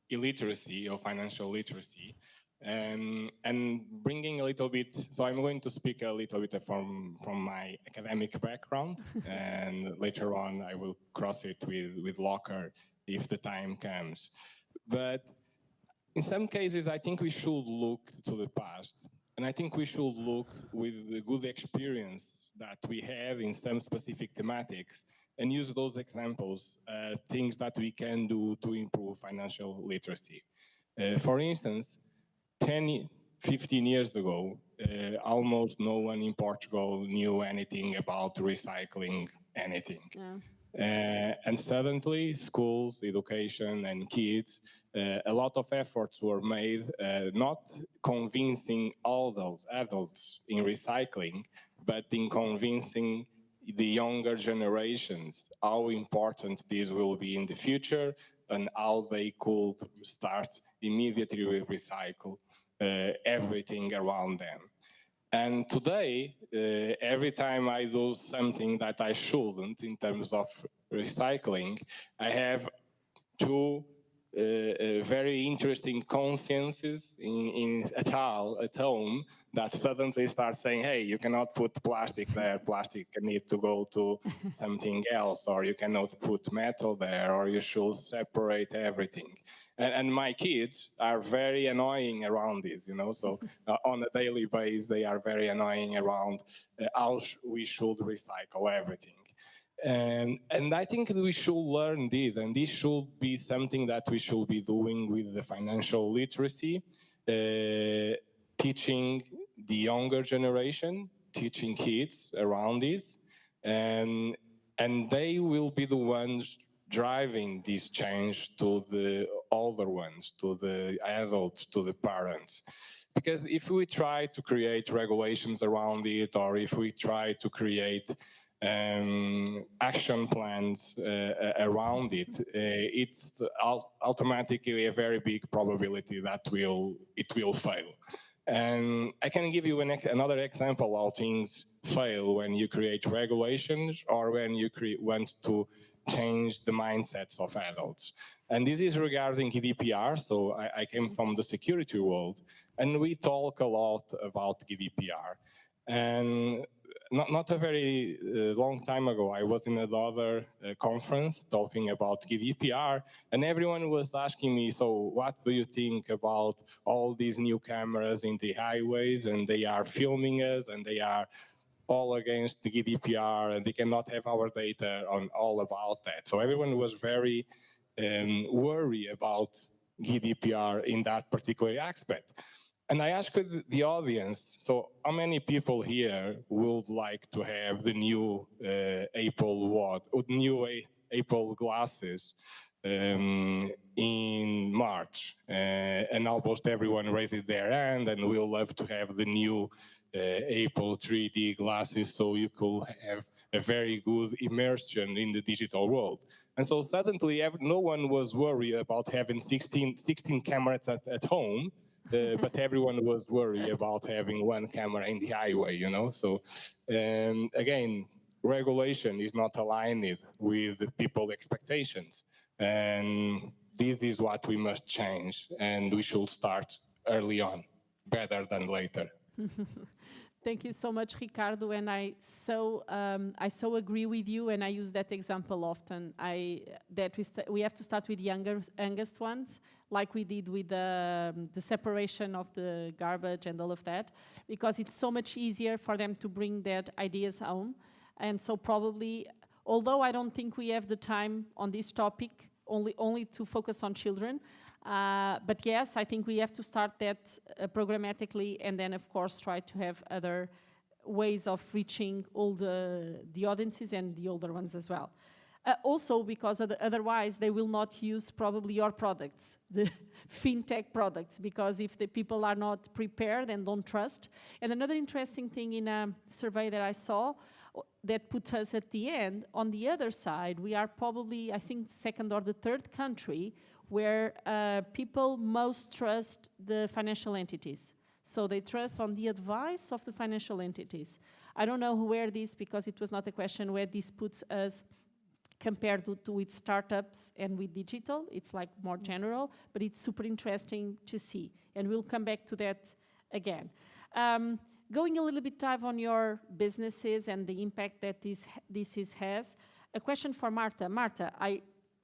illiteracy or financial literacy, and bringing a little bit, so I'm going to speak a little bit from my academic background, and later on I will cross it with Locker if the time comes. But in some cases, I think we should look to the past. And I think we should look with the good experience that we have in some specific thematics and use those examples, things that we can do to improve financial literacy. For instance, 10, 15 years ago, almost no one in Portugal knew anything about recycling anything. And suddenly, schools, education, and kids, a lot of efforts were made, not convincing all those adults in recycling, but in convincing the younger generations how important this will be in the future and how they could start immediately recycle everything around them. And today, every time I do something that I shouldn't in terms of recycling, I have two very interesting consciences at home that suddenly start saying, hey, you cannot put plastic there, plastic need to go to something else, or you cannot put metal there, or you should separate everything. And my kids are very annoying around this, so on a daily basis, they are very annoying around how we should recycle everything. And I think we should learn this, and this should be something that we should be doing with the financial literacy, teaching the younger generation, teaching kids around this, and they will be the ones driving this change to the older ones, to the adults, to the parents. Because if we try to create regulations around it, or if we try to create action plans around it, it's automatically a very big probability that it will fail. And I can give you another example how things fail when you create regulations or when you want to change the mindsets of adults. And this is regarding GDPR. So I came from the security world, and we talk a lot about GDPR. And not a very long time ago, I was in another conference talking about GDPR, and everyone was asking me, so what do you think about all these new cameras in the highways, and they are filming us, and they are all against the GDPR, and they cannot have our data on all about that. So everyone was very worried about GDPR in that particular aspect. And I asked the audience, so how many people here would like to have the new Apple Watch, or new Apple glasses in March? And almost everyone raised their hand, and we'll love to have the new Apple 3D glasses so you could have a very good immersion in the digital world. And so suddenly no one was worried about having 16 cameras at home, but everyone was worried about having one camera in the highway, you know? So again, regulation is not aligned with people's expectations. And this is what we must change, and we should start early on, better than later. Thank you so much, Ricardo, and I so agree with you, and I use that example often. We have to start with youngest ones, like we did with the separation of the garbage and all of that, because it's so much easier for them to bring their ideas home. And so probably, although I don't think we have the time on this topic only to focus on children, but yes, I think we have to start that programmatically, and then of course try to have other ways of reaching all the audiences and the older ones as well. Also because otherwise they will not use probably your products, the fintech products, because if the people are not prepared and don't trust. And another interesting thing in a survey that I saw that puts us at the end, on the other side, we are probably, I think, second or the third country where people most trust the financial entities. So they trust on the advice of the financial entities. I don't know where this, because it was not a question, where this puts us compared to with startups and with digital. It's like more general, but it's super interesting to see. And we'll come back to that again. Going a little bit dive on your businesses and the impact that this has. A question for Marta. Marta,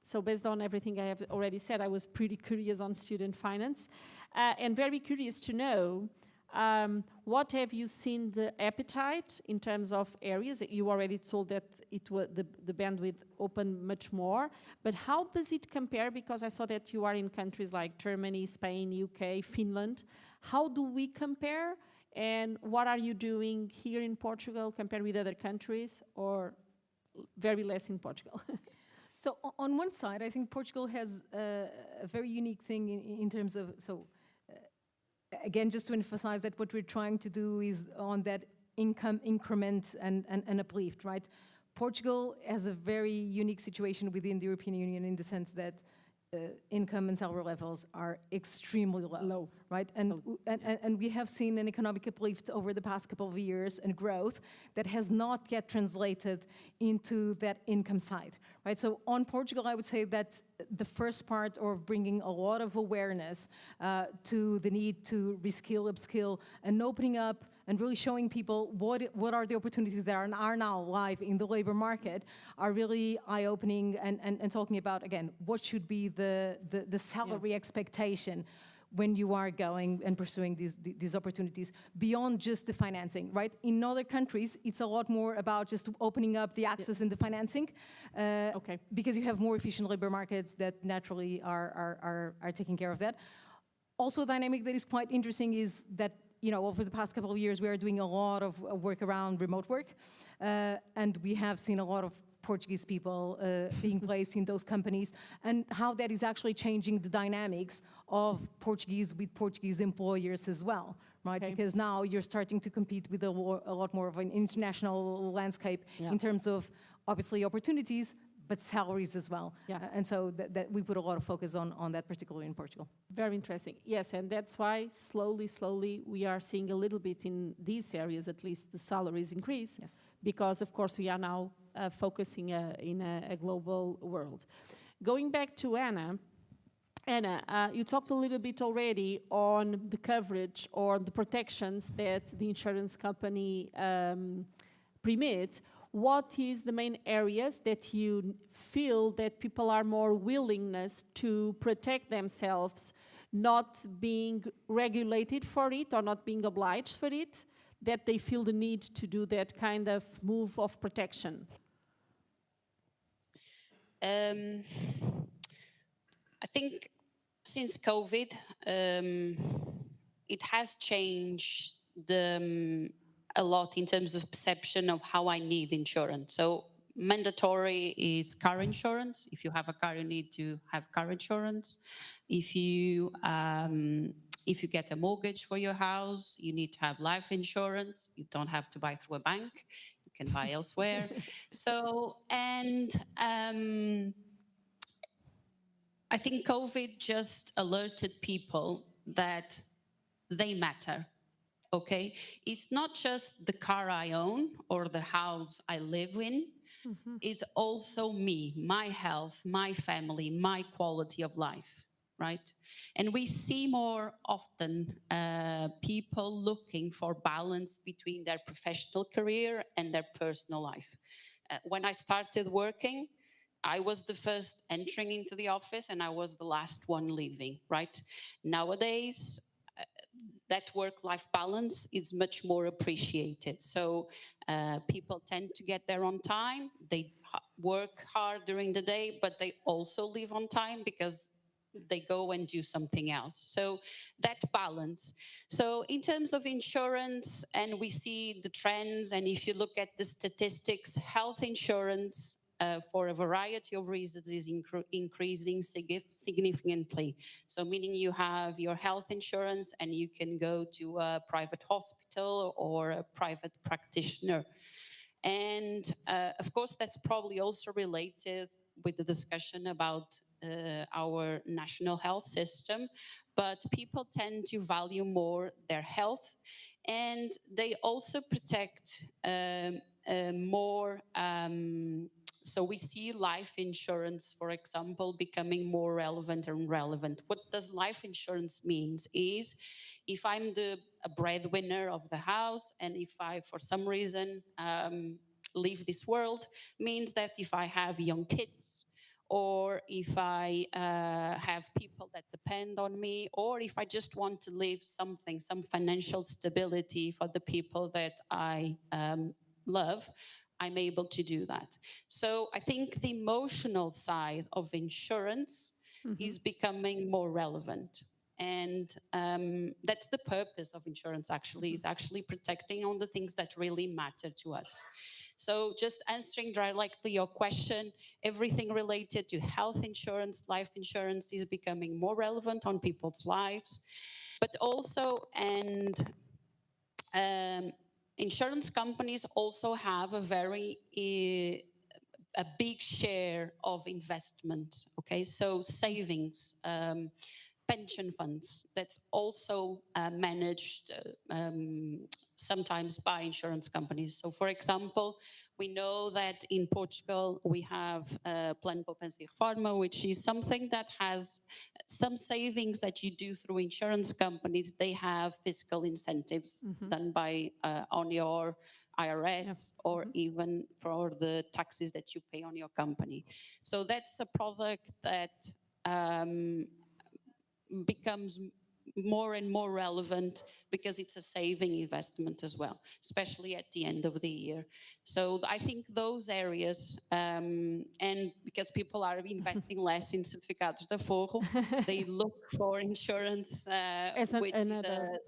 so based on everything I have already said, I was pretty curious on student finance and very curious to know what have you seen the appetite in terms of areas that you already told that the bandwidth opened much more, but how does it compare? Because I saw that you are in countries like Germany, Spain, UK, Finland. How do we compare? And what are you doing here in Portugal compared with other countries, or very less in Portugal? So on one side, I think Portugal has a very unique thing in terms of, again, just to emphasize that what we're trying to do is on that income increment and uplift, right? Portugal has a very unique situation within the European Union in the sense that income and salary levels are extremely low, right? And we have seen an economic uplift over the past couple of years and growth that has not yet translated into that income side, right? So on Portugal, I would say that the first part of bringing a lot of awareness to the need to reskill, upskill, and opening up and really showing people what are the opportunities that are now live in the labor market are really eye-opening and talking about, again, what should be the salary expectation when you are going and pursuing these opportunities beyond just the financing, right? In other countries, it's a lot more about just opening up the access in the financing because you have more efficient labor markets that naturally are taking care of that. Also, a dynamic that is quite interesting is that over the past couple of years, we are doing a lot of work around remote work, and we have seen a lot of Portuguese people being placed in those companies, and how that is actually changing the dynamics of Portuguese with Portuguese employers as well, right? Okay. Because now you're starting to compete with a lot more of an international landscape in terms of, obviously, opportunities, but salaries as well. Yeah. And so that we put a lot of focus on that, particularly in Portugal. Very interesting. Yes, and that's why slowly we are seeing a little bit in these areas, at least the salaries increase, yes. Because of course we are now focusing in a global world. Going back to Anna, you talked a little bit already on the coverage or the protections that the insurance company permit. What is the main areas that you feel that people are more willingness to protect themselves, not being regulated for it or not being obliged for it, that they feel the need to do that kind of move of protection? I think since COVID, it has changed a lot in terms of perception of how I need insurance. So mandatory is car insurance. If you have a car, you need to have car insurance. If you get a mortgage for your house, you need to have life insurance. You don't have to buy through a bank. You can buy elsewhere. So, and I think COVID just alerted people that they matter. Okay, it's not just the car I own or the house I live in. It's also me, my health, my family, my quality of life, right? And we see more often people looking for balance between their professional career and their personal life. When I started working, I was the first entering into the office and I was the last one leaving, right? Nowadays, that work-life balance is much more appreciated. So people tend to get there on time. They work hard during the day, but they also leave on time because they go and do something else. So that balance. So in terms of insurance, and we see the trends, and if you look at the statistics, health insurance for a variety of reasons is increasing significantly. So meaning you have your health insurance and you can go to a private hospital or a private practitioner. And of course, that's probably also related with the discussion about our national health system, but people tend to value more their health, and they also protect more. So we see life insurance, for example, becoming more relevant and relevant. What does life insurance means is if I'm a breadwinner of the house, and if I, for some reason, leave this world, means that if I have young kids, or if I have people that depend on me, or if I just want to leave something, some financial stability for the people that I love, I'm able to do that. So I think the emotional side of insurance is becoming more relevant. And that's the purpose of insurance, actually, is actually protecting on the things that really matter to us. So just answering directly your question, everything related to health insurance, life insurance is becoming more relevant on people's lives. But also, and insurance companies also have a very a big share of investment, okay? So savings, pension funds, that's also managed sometimes by insurance companies. So for example, we know that in Portugal, we have Plano Poupança e Reforma, which is something that has some savings that you do through insurance companies. They have fiscal incentives done by on your IRS or even for the taxes that you pay on your company. So that's a product that becomes more and more relevant because it's a saving investment as well, especially at the end of the year. So I think those areas, and because people are investing less in certificados de aforro, they look for insurance, which is a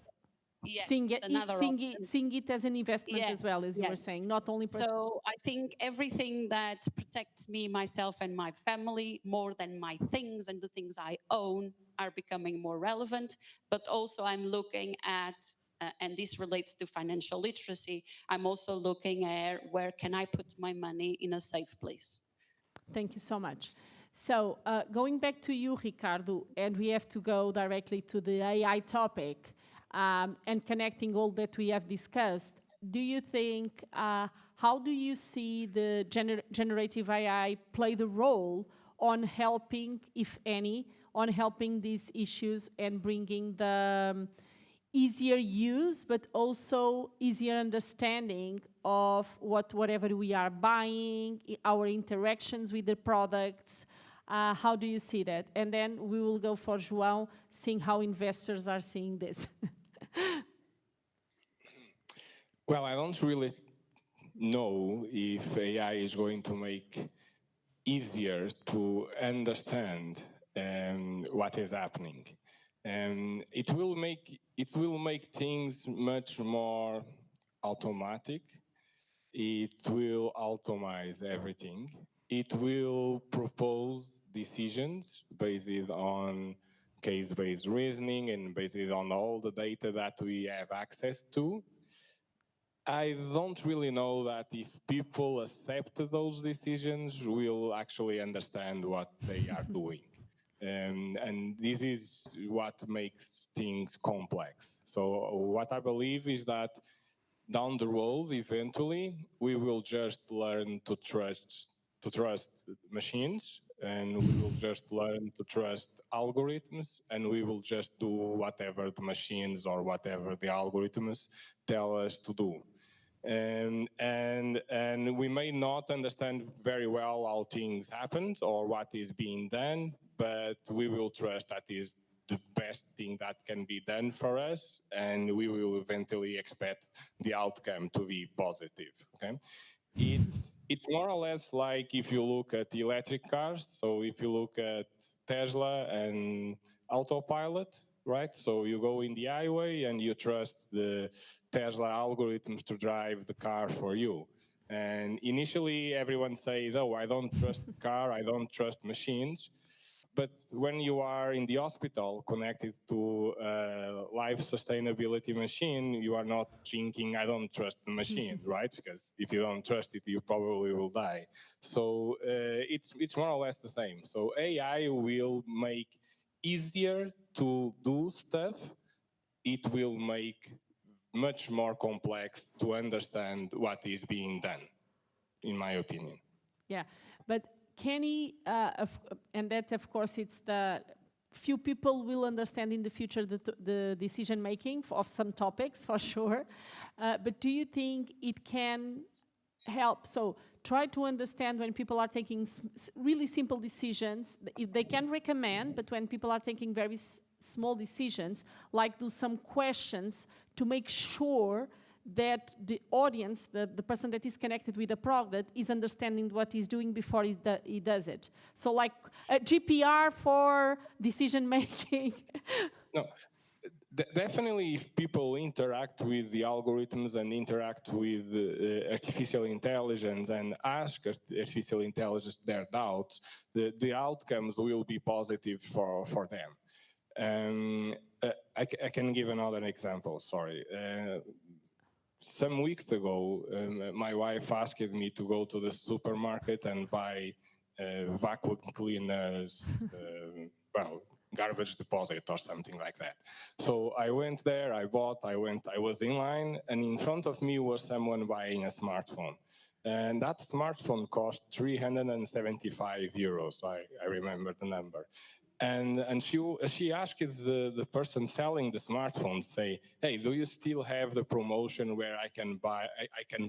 seeing it as an investment as well, as you were saying, not only. So I think everything that protects me, myself, and my family more than my things and the things I own are becoming more relevant. But also I'm looking at, and this relates to financial literacy, I'm also looking at where can I put my money in a safe place. Thank you so much. So going back to you, Ricardo, and we have to go directly to the AI topic. And connecting all that we have discussed, do you think, how do you see the generative AI play the role on helping, if any, on helping these issues and bringing the easier use, but also easier understanding of whatever we are buying, our interactions with the products? How do you see that? And then we will go for João, seeing how investors are seeing this. Well, I don't really know if AI is going to make easier to understand what is happening. And it will make things much more automatic. It will automate everything. It will propose decisions based on case-based reasoning and based on all the data that we have access to. I don't really know that if people accept those decisions, we'll actually understand what they are doing. And this is what makes things complex. So what I believe is that down the road, eventually, we will just learn to trust machines, and we will just learn to trust algorithms, and we will just do whatever the machines or whatever the algorithms tell us to do. And we may not understand very well how things happen or what is being done, but we will trust that is the best thing that can be done for us, and we will eventually expect the outcome to be positive. Okay, it's more or less like if you look at electric cars. So if you look at Tesla and autopilot, right? So you go in the highway and you trust the Tesla algorithms to drive the car for you. And initially everyone says, oh, I don't trust the car, I don't trust machines. But when you are in the hospital connected to a life sustainability machine, you are not thinking, I don't trust the machine, right? Because if you don't trust it, you probably will die. So it's more or less the same. So AI will make easier to do stuff. It will make much more complex to understand what is being done, in my opinion. Yeah, but Kenny, and that of course it's the few people will understand in the future the decision making of some topics for sure. But do you think it can help? So try to understand when people are taking really simple decisions, if they can recommend, but when people are taking very small decisions, like do some questions to make sure that the audience, the person that is connected with the product, is understanding what he's doing before he does it. So like a GPR for decision making. No, definitely if people interact with the algorithms and interact with artificial intelligence and ask artificial intelligence their doubts, the outcomes will be positive for them. I can give another example, sorry. Some weeks ago, my wife asked me to go to the supermarket and buy vacuum cleaners, well, garbage deposit or something like that. So I went there, I was in line, and in front of me was someone buying a smartphone. And that smartphone cost 375 euros, I remember the number. And she asked the person selling the smartphone, say, hey, do you still have the promotion where I can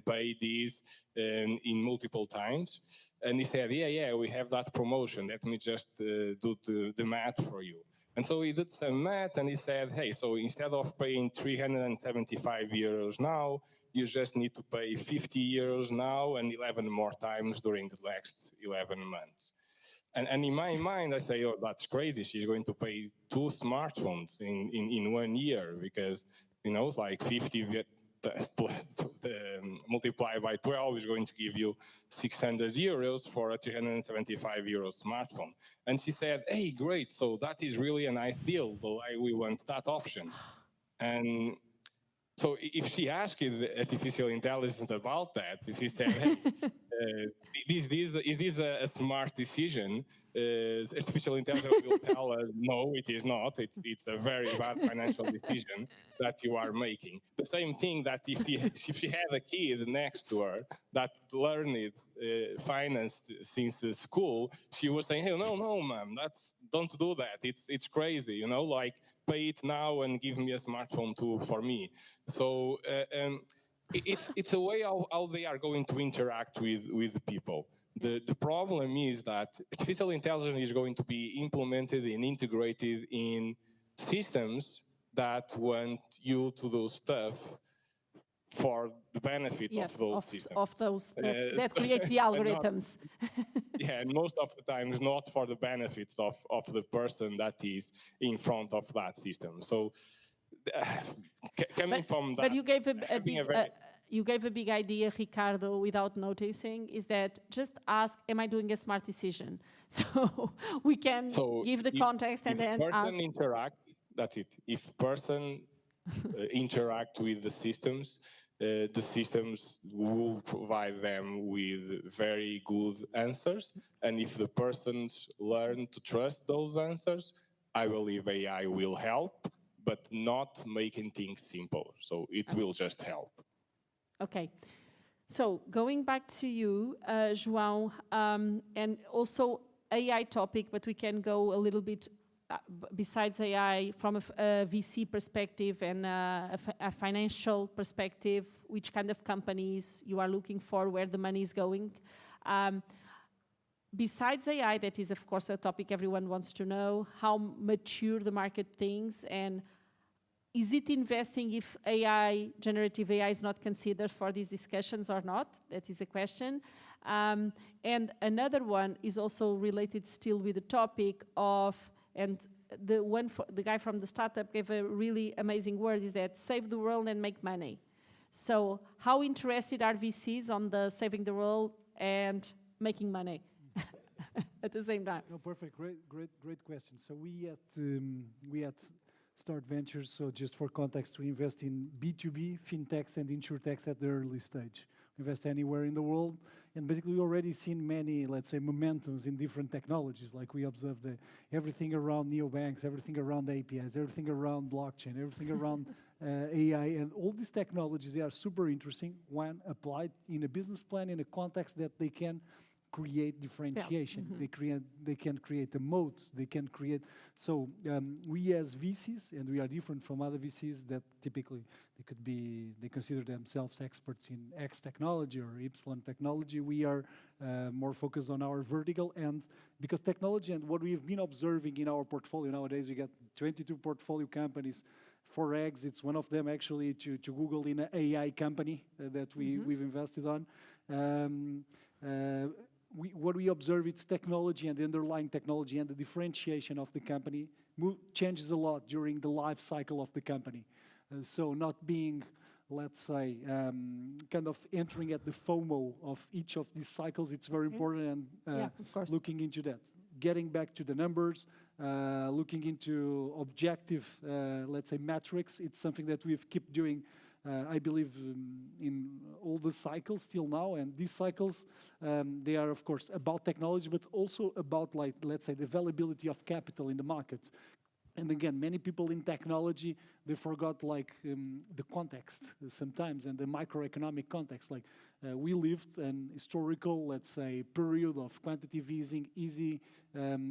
pay these in multiple times? And he said, yeah, we have that promotion. Let me just do the math for you. And so he did some math and he said, hey, so instead of paying 375 euros now, you just need to pay 50 euros now and 11 more times during the next 11 months. And in my mind, I say, oh, that's crazy. She's going to pay 2 smartphones in 1 year because, you know, it's like 50 multiplied by 12 is going to give you 600 euros for a 375 euro smartphone. And she said, hey, great. So that is really a nice deal. We want that option. And so if she asked the artificial intelligence about that, if he said, hey, is this a smart decision? Artificial intelligence will tell us, no, it is not. It's a very bad financial decision that you are making. The same thing that if she had a kid next to her that learned finance since school, she was saying, hey, no, ma'am, don't do that. It's crazy, you know, like pay it now and give me a smartphone too for me. So it's a way how they are going to interact with people. The problem is that artificial intelligence is going to be implemented and integrated in systems that want you to do stuff for the benefit Yes, of those systems. of those that create the algorithms. Yeah, and most of the times not for the benefits of the person that is in front of that system. So coming from that, but you gave having a very you gave a big idea, Ricardo, without noticing, is that just ask, am I doing a smart decision? So we can give the context and then if person ask. interact, that's it. If person interact with the systems will provide them with very good answers. And if the persons learn to trust those answers, I believe AI will help, but not making things simple. So it will just help. Okay. So going back to you, João, and also AI topic, but we can go a little bit besides AI from a VC perspective and a financial perspective, which kind of companies you are looking for, where the money is going. Besides AI, that is of course a topic everyone wants to know, how mature the market thinks, and is it investing if AI, generative AI is not considered for these discussions or not? That is a question. And another one is also related still with the topic of, and the guy from the startup gave a really amazing word, is that save the world and make money. So how interested are VCs on the saving the world and making money at the same time? No, perfect, great question. So we at Start Ventures, so just for context, we invest in B2B, fintechs and insurtechs at the early stage. We invest anywhere in the world, and basically we already seen many, let's say, momentums in different technologies, like we observed everything around neobanks, everything around APIs, everything around blockchain, everything around AI, and all these technologies, they are super interesting when applied in a business plan, in a context that they can create differentiation. Yeah. They can create a moat. They can create. So we as VCs, and we are different from other VCs that typically they consider themselves experts in X technology or Y technology. We are more focused on our vertical, and because technology and what we've been observing in our portfolio nowadays, we got 22 portfolio companies. 4 exits, one of them actually to Google in an AI company that we've invested on. What we observe, it's technology and the underlying technology and the differentiation of the company changes a lot during the life cycle of the company. So not being, let's say, kind of entering at the FOMO of each of these cycles, it's very important, and looking into that. Getting back to the numbers, looking into objective, let's say, metrics, it's something that we've kept doing I believe in all the cycles till now, and these cycles, they are of course about technology, but also about, like, let's say, the availability of capital in the market. And again, many people in technology, they forgot like the context sometimes, and the microeconomic context. Like we lived an historical, let's say, period of quantitative easing,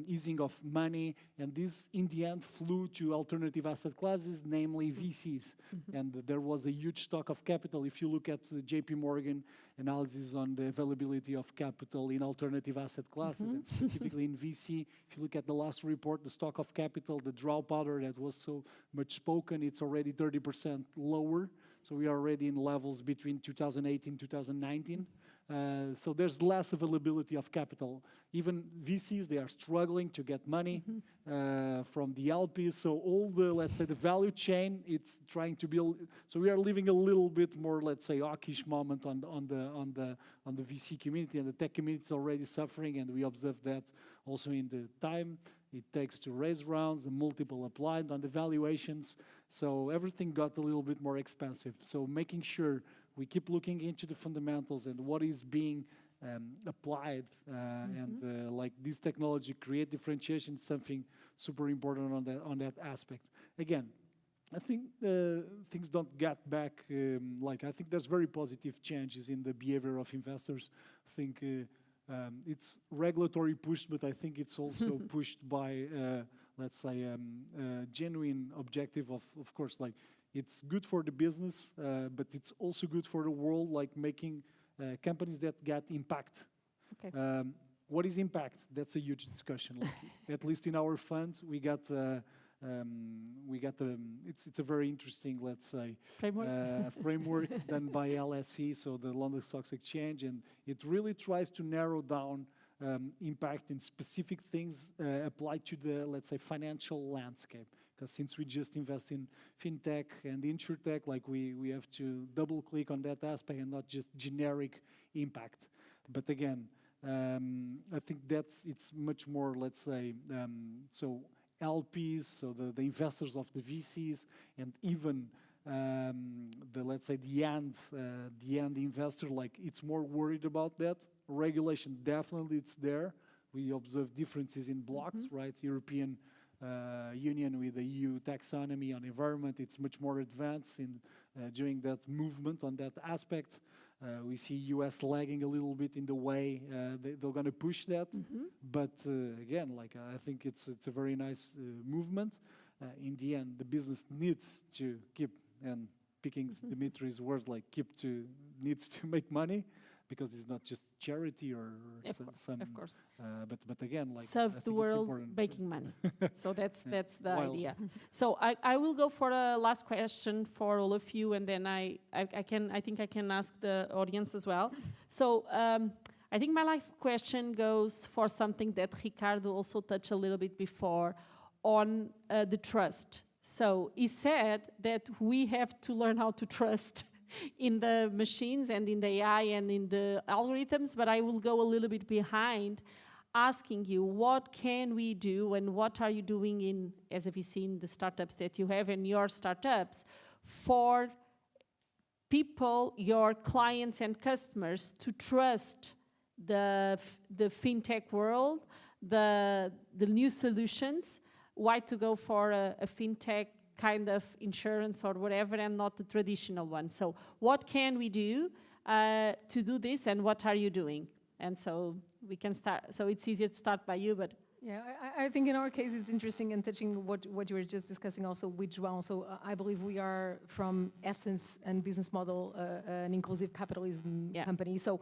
easing of money, and this in the end flew to alternative asset classes, namely VCs. And there was a huge stock of capital. If you look at the JP Morgan analysis on the availability of capital in alternative asset classes, and specifically in VC, if you look at the last report, the stock of capital, the dry powder that was so much spoken, it's already 30% lower. So we are already in levels between 2018 and 2019. So there's less availability of capital. Even VCs, they are struggling to get money from the LPs. So all the, let's say, the value chain, it's trying to build. So we are living a little bit more, let's say, hawkish moment on the VC community, and the tech community is already suffering, and we observe that also in the time it takes to raise rounds, the multiple applied on the valuations. So everything got a little bit more expensive. So making sure we keep looking into the fundamentals and what is being applied, and like this technology create differentiation is something super important on that aspect. Again, I think things don't get back. Like I think there's very positive changes in the behavior of investors. I think it's regulatory pushed, but I think it's also pushed by, let's say, genuine objective of course, like it's good for the business, but it's also good for the world, like making companies that get impact. Okay. What is impact? That's a huge discussion. Like, at least in our fund, we got We got it's a very interesting, let's say, Framework. Framework done by LSE, so the London Stock Exchange, and it really tries to narrow down impact in specific things applied to the, let's say, financial landscape. Because since we just invest in fintech and insurtech, like we have to double click on that aspect and not just generic impact. But again, I think it's much more, let's say, so LPs, so the investors of the VCs, and even let's say the end investor, like it's more worried about that. Regulation, definitely it's there. We observe differences in blocks, right? European Union with the EU taxonomy on environment, it's much more advanced in doing that movement on that aspect. We see US lagging a little bit in the way they're going to push that. But again, like I think it's a very nice movement. In the end, the business needs to keep, and picking Dimitri's word, like needs to make money, because it's not just charity or some. Of course. But again, like Serve the world making money. So that's the idea. So I will go for a last question for all of you, and then I think I can ask the audience as well. So I think my last question goes for something that Ricardo also touched a little bit before on the trust. So he said that we have to learn how to trust in the machines and in the AI and in the algorithms, but I will go a little bit behind, asking you what can we do and what are you doing in, as a VC, in the startups that you have and your startups, for people, your clients and customers, to trust the fintech world, the new solutions. Why to go for a fintech kind of insurance or whatever, and not the traditional one? So what can we do to do this, and what are you doing? And so we can start. So it's easier to start by you, but yeah, I think in our case it's interesting and touching what you were just discussing also with João. So I believe we are from essence and business model an inclusive capitalism company. So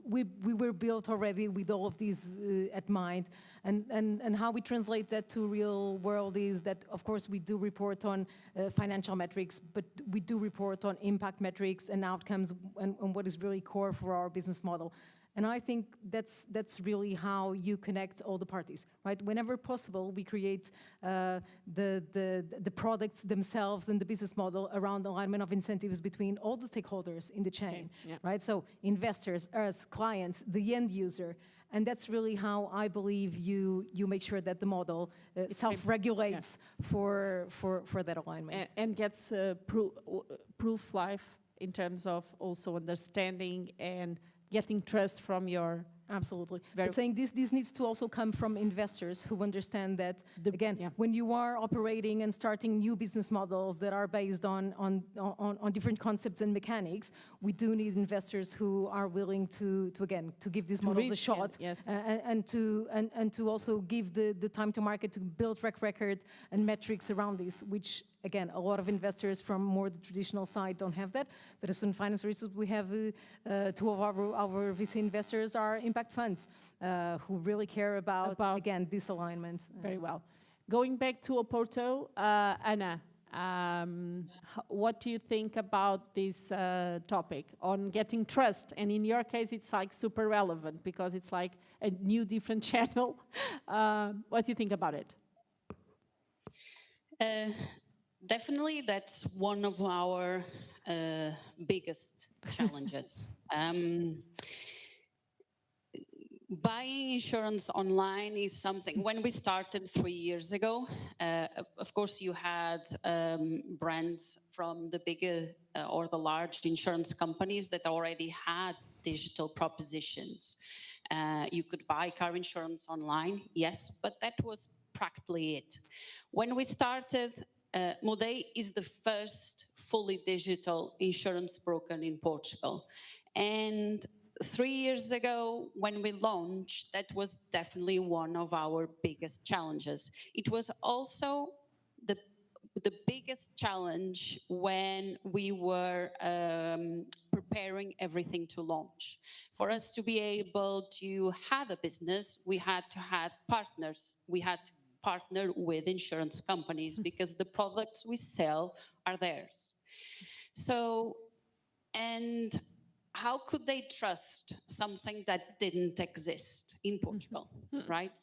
we were built already with all of these at mind, and how we translate that to real world is that, of course, we do report on financial metrics, but we do report on impact metrics and outcomes, and what is really core for our business model. And I think that's really how you connect all the parties, right? Whenever possible, we create the products themselves and the business model around alignment of incentives between all the stakeholders in the chain, right? So investors, us, clients, the end user. And that's really how I believe you make sure that the model self-regulates for that alignment. And gets proof life in terms of also understanding and getting trust from your... Absolutely. But saying this needs to also come from investors who understand that, when you are operating and starting new business models that are based on different concepts and mechanics, we do need investors who are willing to give these models a shot, and to also give the time to market to build track record and metrics around this, which again, a lot of investors from more the traditional side don't have that. But as Sun Finance, for instance, we have two of our VC investors are impact funds who really care about again, this alignment. Very well. Going back to Oporto, Anna, what do you think about this topic on getting trust? And in your case, it's like super relevant because it's like a new, different channel. What do you think about it? Definitely, that's one of our biggest challenges. Buying insurance online is something, when we started 3 years ago, of course you had brands from the bigger or the large insurance companies that already had digital propositions. You could buy car insurance online, yes, but that was practically it. When we started, Modei is the first fully digital insurance broker in Portugal. And 3 years ago, when we launched, that was definitely one of our biggest challenges. It was also the biggest challenge when we were preparing everything to launch. For us to be able to have a business, we had to have partners. We had to partner with insurance companies because the products we sell are theirs. So, and how could they trust something that didn't exist in Portugal, right?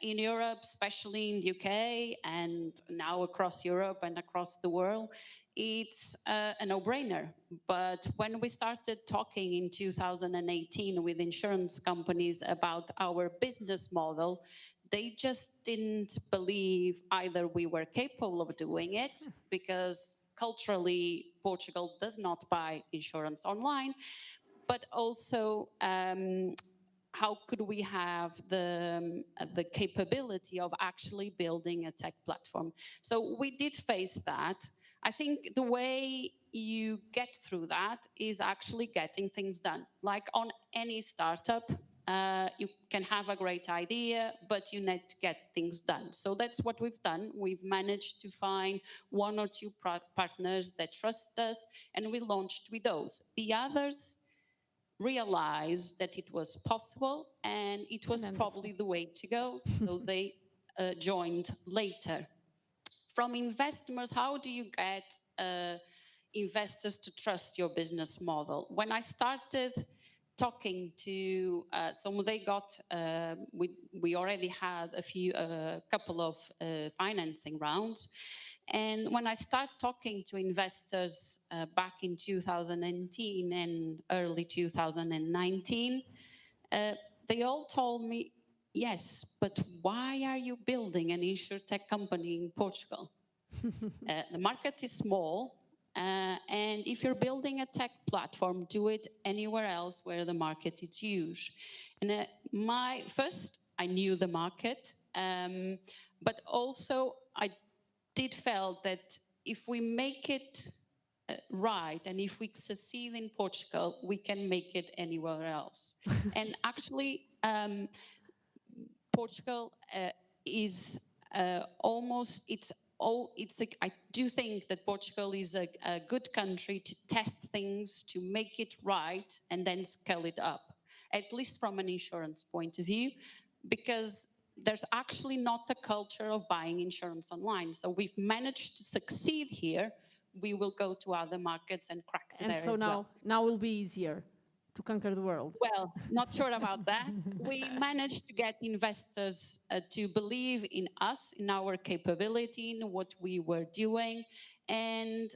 In Europe, especially in the UK, and now across Europe and across the world, it's a no-brainer. But when we started talking in 2018 with insurance companies about our business model, they just didn't believe either we were capable of doing it, because culturally, Portugal does not buy insurance online, but also how could we have the capability of actually building a tech platform? So we did face that. I think the way you get through that is actually getting things done. Like on any startup, you can have a great idea, but you need to get things done. So that's what we've done. We've managed to find one or two partners that trust us, and we launched with those. The others realized that it was possible, and it was probably the way to go, so they joined later. From investors, how do you get investors to trust your business model? When I started talking to some, they got, we already had a couple of financing rounds. And when I started talking to investors back in 2018 and early 2019, they all told me, yes, but why are you building an insurtech company in Portugal? The market is small, and if you're building a tech platform, do it anywhere else where the market is huge. And first, I knew the market, but also I did felt that if we make it right, and if we succeed in Portugal, we can make it anywhere else. And actually, Portugal is almost, I do think that Portugal is a good country to test things, to make it right, and then scale it up, at least from an insurance point of view, because there's actually not a culture of buying insurance online. So we've managed to succeed here. We will go to other markets and crack there as well. And so now will be easier to conquer the world. Well, not sure about that. We managed to get investors to believe in us, in our capability, in what we were doing. And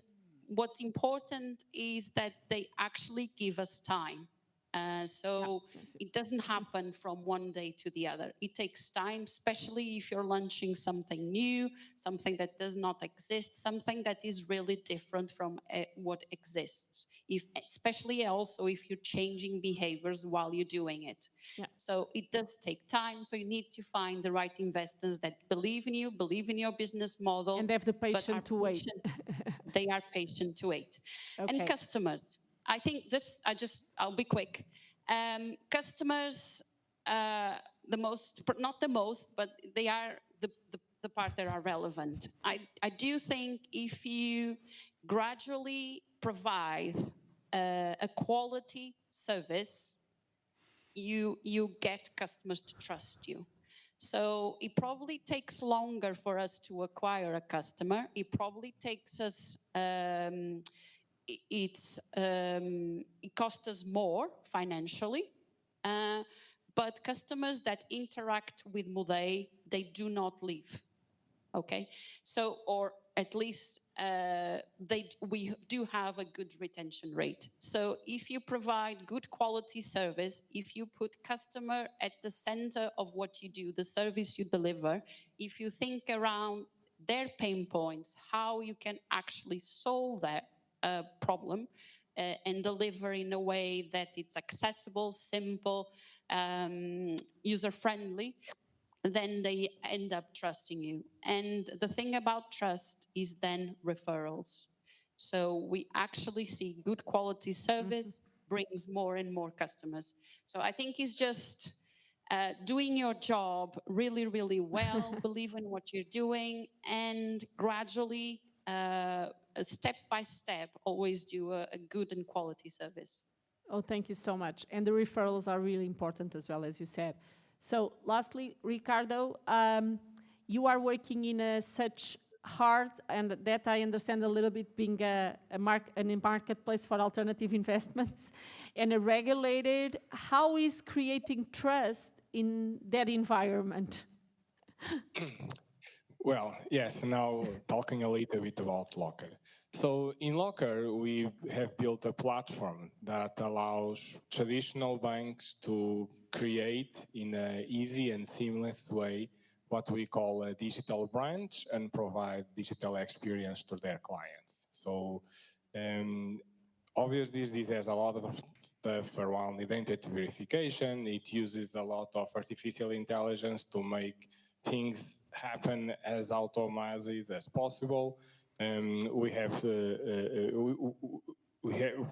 what's important is that they actually give us time. It doesn't happen from one day to the other. It takes time, especially if you're launching something new, something that does not exist, something that is really different from what exists. Especially also if you're changing behaviors while you're doing it. Yeah. So it does take time. So you need to find the right investors that believe in you, believe in your business model. And they have the patience to wait. They are patient to wait. Okay. And customers. I think I'll be quick. Customers, not the most, but they are the part that are relevant. I do think if you gradually provide a quality service, you get customers to trust you. So it probably takes longer for us to acquire a customer. It probably takes us it costs us more financially, but customers that interact with Moday, they do not leave, okay? So, or at least we do have a good retention rate. So if you provide good quality service, if you put customer at the center of what you do, the service you deliver, if you think around their pain points, how you can actually solve that problem and deliver in a way that it's accessible, simple, user-friendly, then they end up trusting you. And the thing about trust is then referrals. So we actually see good quality service brings more and more customers. So I think it's just doing your job really, really well, believe in what you're doing, and gradually, step by step, always do a good and quality service. Oh, thank you so much. And the referrals are really important as well, as you said. So lastly, Ricardo, you are working in such hard, and that I understand a little bit, being a marketplace for alternative investments and a regulated. How is creating trust in that environment? Well, yes, now talking a little bit about Locker. So in Locker, we have built a platform that allows traditional banks to create in an easy and seamless way what we call a digital branch and provide digital experience to their clients. So obviously, this has a lot of stuff around identity verification. It uses a lot of artificial intelligence to make things happen as automated as possible. We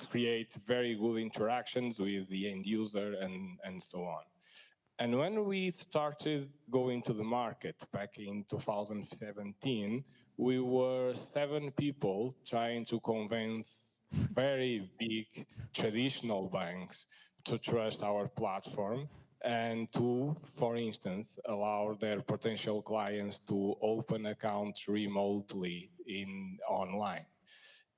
create very good interactions with the end user and so on. And when we started going to the market back in 2017, we were 7 people trying to convince very big traditional banks to trust our platform and to, for instance, allow their potential clients to open accounts remotely online.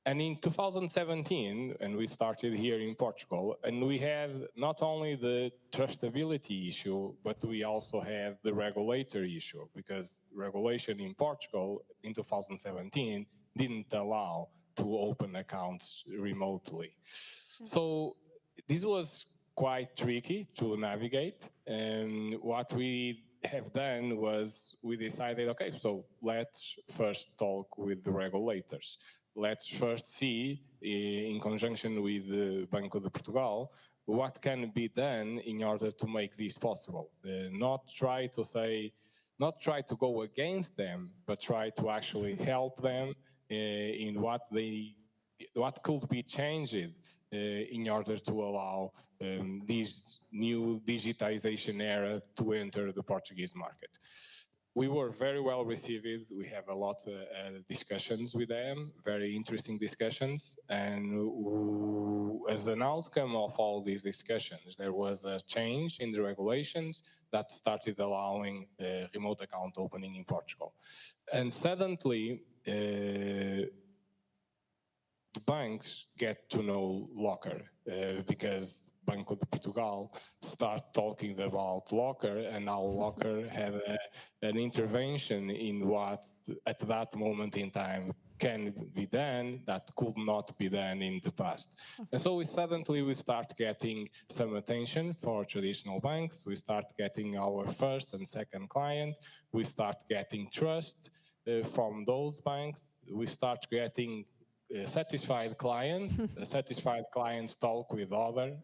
And in 2017, and we started here in Portugal, and we had not only the trustability issue, but we also had the regulatory issue, because regulation in Portugal in 2017 didn't allow to open accounts remotely. So this was quite tricky to navigate, and what we have done was we decided, okay, so let's first talk with the regulators. Let's first see, in conjunction with the Banco de Portugal, what can be done in order to make this possible. Not try to go against them, but try to actually help them in what could be changed in order to allow this new digitization era to enter the Portuguese market. We were very well received. We have a lot of discussions with them, very interesting discussions. And as an outcome of all these discussions, there was a change in the regulations that started allowing remote account opening in Portugal. And suddenly, the banks get to know Locker because Banco de Portugal start talking about Locker, and now Locker had an intervention in what at that moment in time can be done that could not be done in the past. And so we start getting some attention for traditional banks. We start getting our first and second client. We start getting trust from those banks. We start getting satisfied clients. Satisfied clients talk with other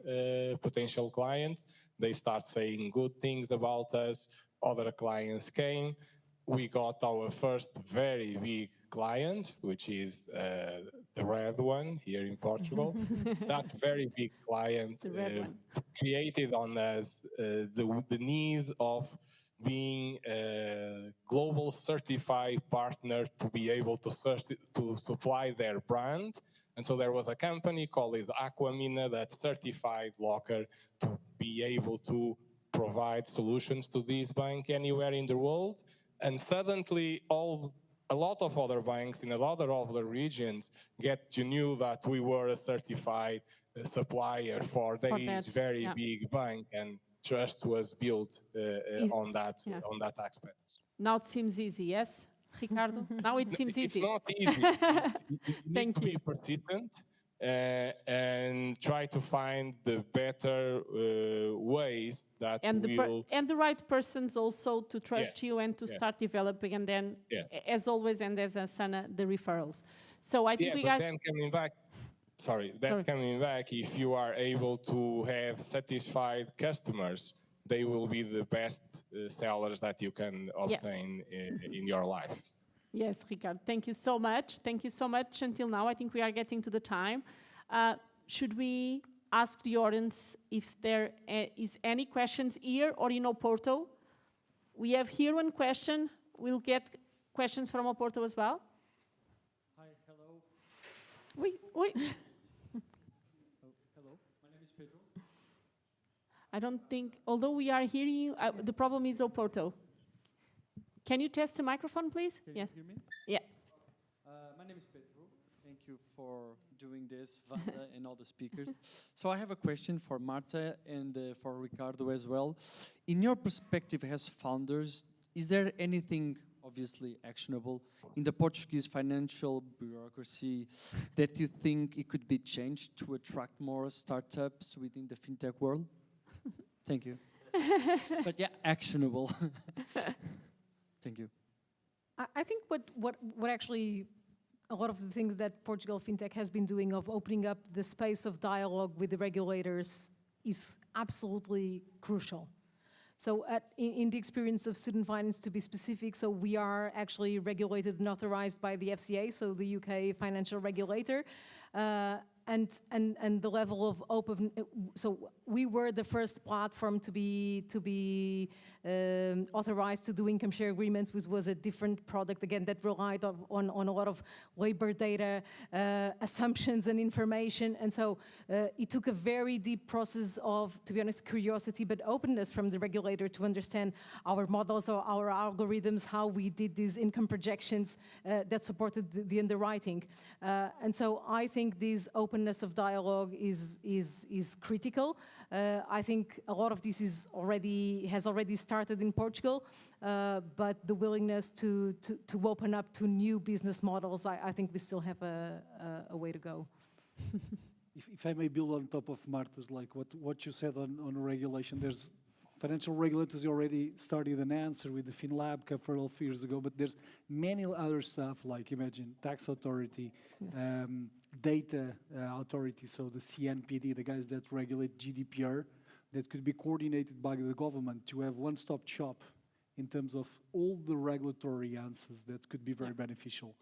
potential clients. They start saying good things about us. Other clients came. We got our first very big client, which is the red one here in Portugal. That very big client created on us the need of being a global certified partner to be able to supply their brand. And so there was a company called Aquamina that certified Locker to be able to provide solutions to this bank anywhere in the world. And suddenly a lot of other banks in a lot of other regions get to know that we were a certified supplier for this very big bank, and trust was built on that aspect. Now it seems easy, yes, Ricardo? Now it seems easy. It's not easy. You need to be persistent and try to find the better ways that and the right persons also to trust you and to start developing, and then, as always, and as Sana, the referrals. So I think we got. Then coming back. Coming back, if you are able to have satisfied customers, they will be the best sellers that you can obtain in your life. Yes, Ricardo, thank you so much. Thank you so much until now. I think we are getting to the time. Should we ask the audience if there is any questions here or in Oporto? We have here one question. We'll get questions from Oporto as well. Hi, hello. Oui. Hello, my name is Pedro. I don't think, although we are hearing you, the problem is Oporto. Can you test the microphone, please? Can Yes. you hear me? Yeah. My name is Pedro. Thank you for doing this, Wanda, and all the speakers. So I have a question for Marta and for Ricardo as well. In your perspective as founders, is there anything obviously actionable in the Portuguese financial bureaucracy that you think it could be changed to attract more startups within the fintech world? Thank you. But yeah, actionable. Thank you. I think what actually a lot of the things that Portugal FinTech has been doing of opening up the space of dialogue with the regulators is absolutely crucial. So in the experience of student finance, to be specific, so we are actually regulated and authorized by the FCA, so the UK financial regulator. And the level of open, so we were the first platform to be authorized to do income share agreements, which was a different product, again, that relied on a lot of labor data, assumptions and information. And so it took a very deep process of, to be honest, curiosity, but openness from the regulator to understand our models or our algorithms, how we did these income projections that supported the underwriting. And so I think this openness of dialogue is critical. I think a lot of this has already started in Portugal, but the willingness to open up to new business models, I think we still have a way to go. If I may build on top of Marta's, like what you said on regulation, there's financial regulators already started an answer with the FinLab a couple of years ago, but there's many other stuff, like imagine tax authority, Yes. Data authority, so the CNPD, the guys that regulate GDPR, that could be coordinated by the government to have one-stop shop in terms of all the regulatory answers that could be very beneficial.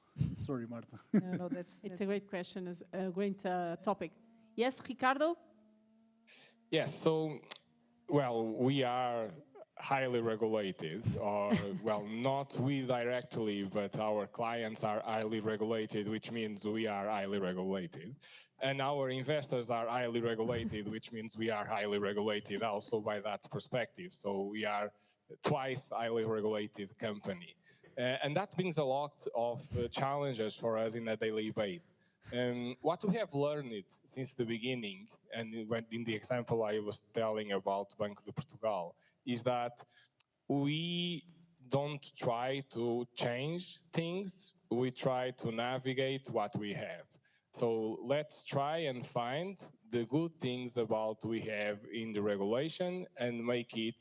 Sorry, Marta. No, that's a great question, it's a great topic. Yes, Ricardo? Yes, so, well, we are highly regulated, or, well, not we directly, but our clients are highly regulated, which means we are highly regulated. And our investors are highly regulated, which means we are highly regulated also by that perspective. So we are twice highly regulated company. And that brings a lot of challenges for us in a daily basis. What we have learned since the beginning, and in the example I was telling about Banco de Portugal, is that we don't try to change things, we try to navigate what we have. So let's try and find the good things about we have in the regulation and make it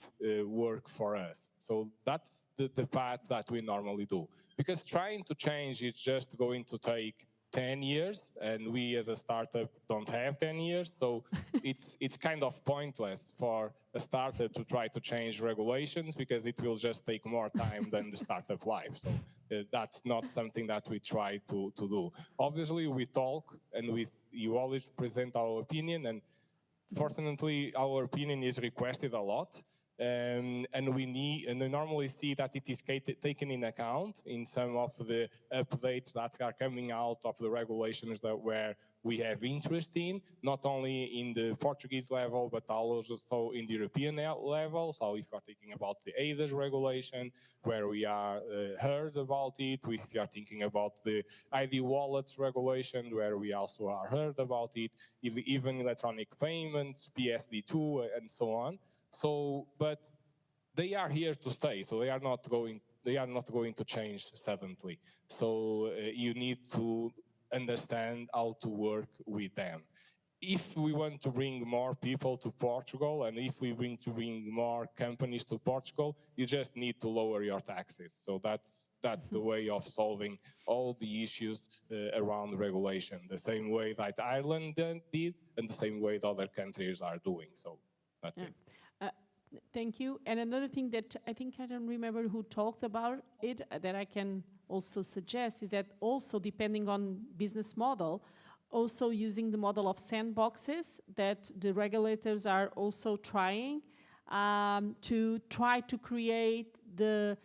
work for us. So that's the path that we normally do. Because trying to change is just going to take 10 years, and we as a startup don't have 10 years, so it's kind of pointless for a startup to try to change regulations because it will just take more time than the startup life. So that's not something that we try to do. Obviously, we talk, and you always present our opinion, and fortunately, our opinion is requested a lot. And we normally see that it is taken in account in some of the updates that are coming out of the regulations where we have interest in, not only in the Portuguese level, but also in the European level. So if you're thinking about the ADAS regulation, where we are heard about it, if you are thinking about the ID wallets regulation, where we also are heard about it, even electronic payments, PSD2, and so on. So, but they are here to stay. So they are not going to change suddenly. So you need to understand how to work with them. If we want to bring more people to Portugal, and if we want to bring more companies to Portugal, you just need to lower your taxes. So that's the way of solving all the issues around regulation, the same way that Ireland did, and the same way that other countries are doing. So that's it. Thank you. And another thing that I think I don't remember who talked about it, that I can also suggest is that also depending on business model, also using the model of sandboxes that the regulators are also trying to try to create the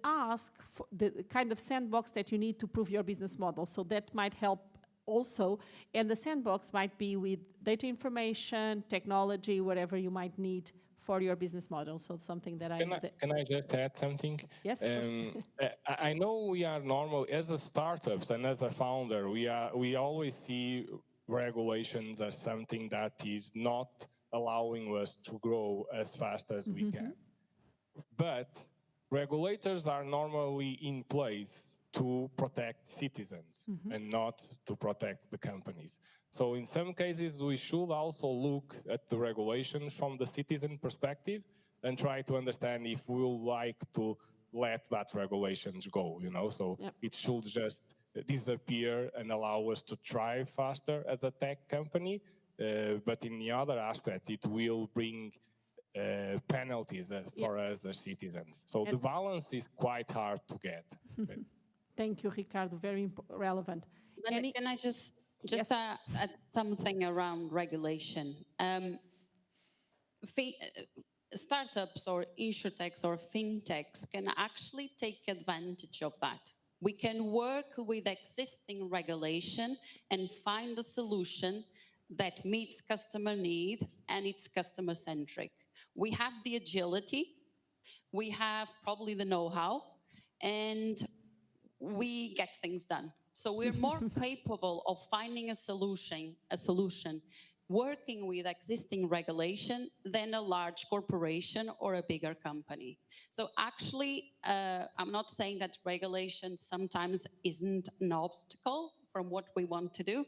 ask for the kind of sandbox that you need to prove your business model. So that might help also, and the sandbox might be with data information, technology, whatever you might need for your business model. So something that Can I just add something? Yes, of course. I know we are normal as a startups and as a founder. We always see regulations as something that is not allowing us to grow as fast as we can. But regulators are normally in place to protect citizens and not to protect the companies. So in some cases, we should also look at the regulations from the citizen perspective and try to understand if we would like to let that regulations go, you know? So it should just disappear and allow us to thrive faster as a tech company. But in the other aspect, it will bring penalties for us as citizens. So the balance is quite hard to get. Thank you, Ricardo. Very relevant. Can I just add something around regulation? Startups or insurtechs or fintechs can actually take advantage of that. We can work with existing regulation and find a solution that meets customer need and it's customer centric. We have the agility, we have probably the know-how, and we get things done. So we're more capable of finding a solution working with existing regulation than a large corporation or a bigger company. So actually, I'm not saying that regulation sometimes isn't an obstacle from what we want to do,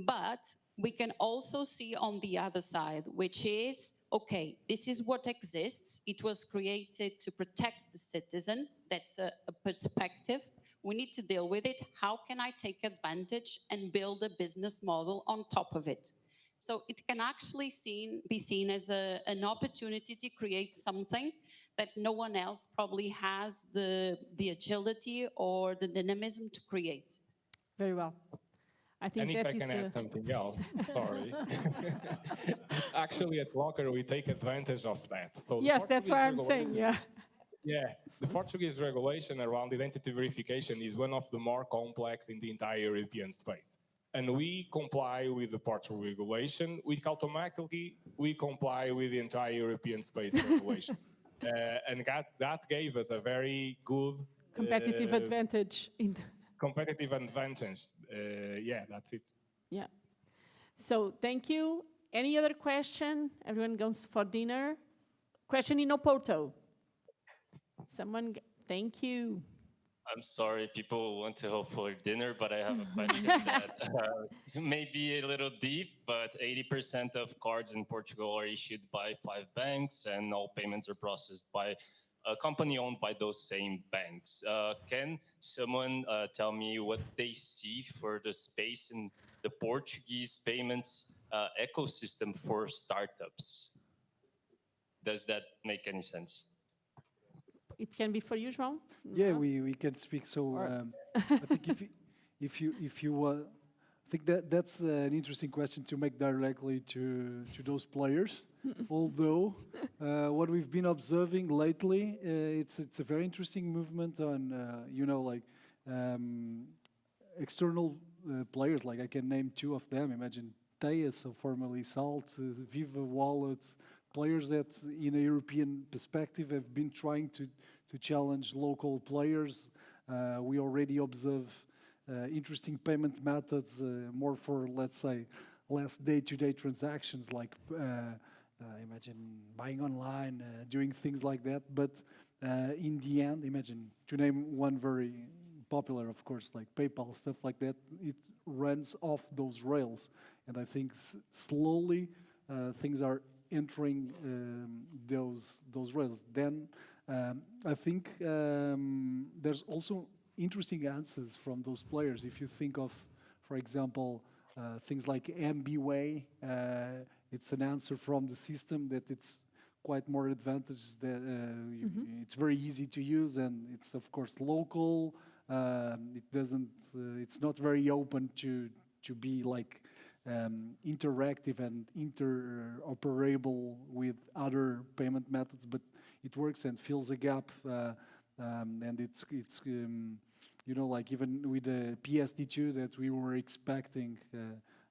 but we can also see on the other side, which is, okay, this is what exists. It was created to protect the citizen. That's a perspective. We need to deal with it. How can I take advantage and build a business model on top of it? So it can actually be seen as an opportunity to create something that no one else probably has the agility or the dynamism to create. Very well. I think and if I can add something else, sorry. Actually, at Locker, we take advantage of that. So yes, that's what I'm saying, yeah. Yeah, the Portuguese regulation around identity verification is one of the more complex in the entire European space. And we comply with the Portugal regulation, which automatically we comply with the entire European space regulation. And that gave us a very good competitive advantage. Competitive advantage. Yeah, that's it. Yeah. So thank you. Any other question? Everyone goes for dinner. Question in Oporto. Someone, thank you. I'm sorry, people want to go for dinner, but I have a question that may be a little deep, but 80% of cards in Portugal are issued by 5 banks, and all payments are processed by a company owned by those same banks. Can someone tell me what they see for the space in the Portuguese payments ecosystem for startups? Does that make any sense? It can be for you, João? Yeah, we can speak. So I think if you I think that's an interesting question to make directly to those players. Although what we've been observing lately, it's a very interesting movement on external players. Like I can name 2 of them. Imagine Teia, so formerly Salt, Viva Wallet, players that in a European perspective have been trying to challenge local players. We already observe interesting payment methods, more for, let's say, less day-to-day transactions, like imagine buying online, doing things like that. But in the end, imagine, to name one very popular, of course, like PayPal, stuff like that, it runs off those rails. And I think slowly things are entering those rails. Then I think there's also interesting answers from those players. If you think of, for example, things like MBWay, it's an answer from the system that it's quite more advantageous. That it's very easy to use, and it's of course local. It doesn't. It's not very open to be like interactive and interoperable with other payment methods, but it works and fills a gap. And it's you know, like even with the PSD2 that we were expecting,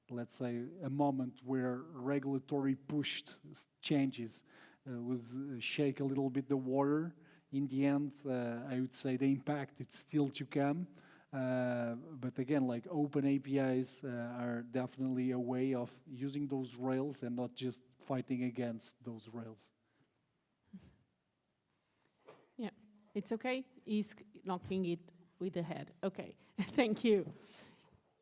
let's say a moment where regulatory pushed changes would shake a little bit the water. In the end, I would say the impact it's still to come. But again, like open APIs are definitely a way of using those rails and not just fighting against those rails. Yeah, it's okay. He's knocking it with the head. Okay, thank you.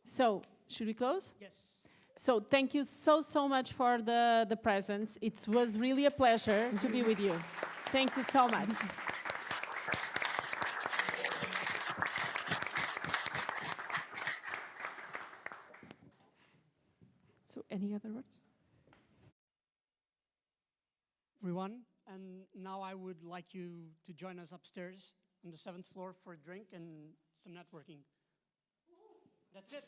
So, should we close? Yes. So, thank you so much for the presence. It was really a pleasure to be with you. Thank you so much. So, any other words? Everyone, and now I would like you to join us upstairs on the 7th floor for a drink and some networking. That's it.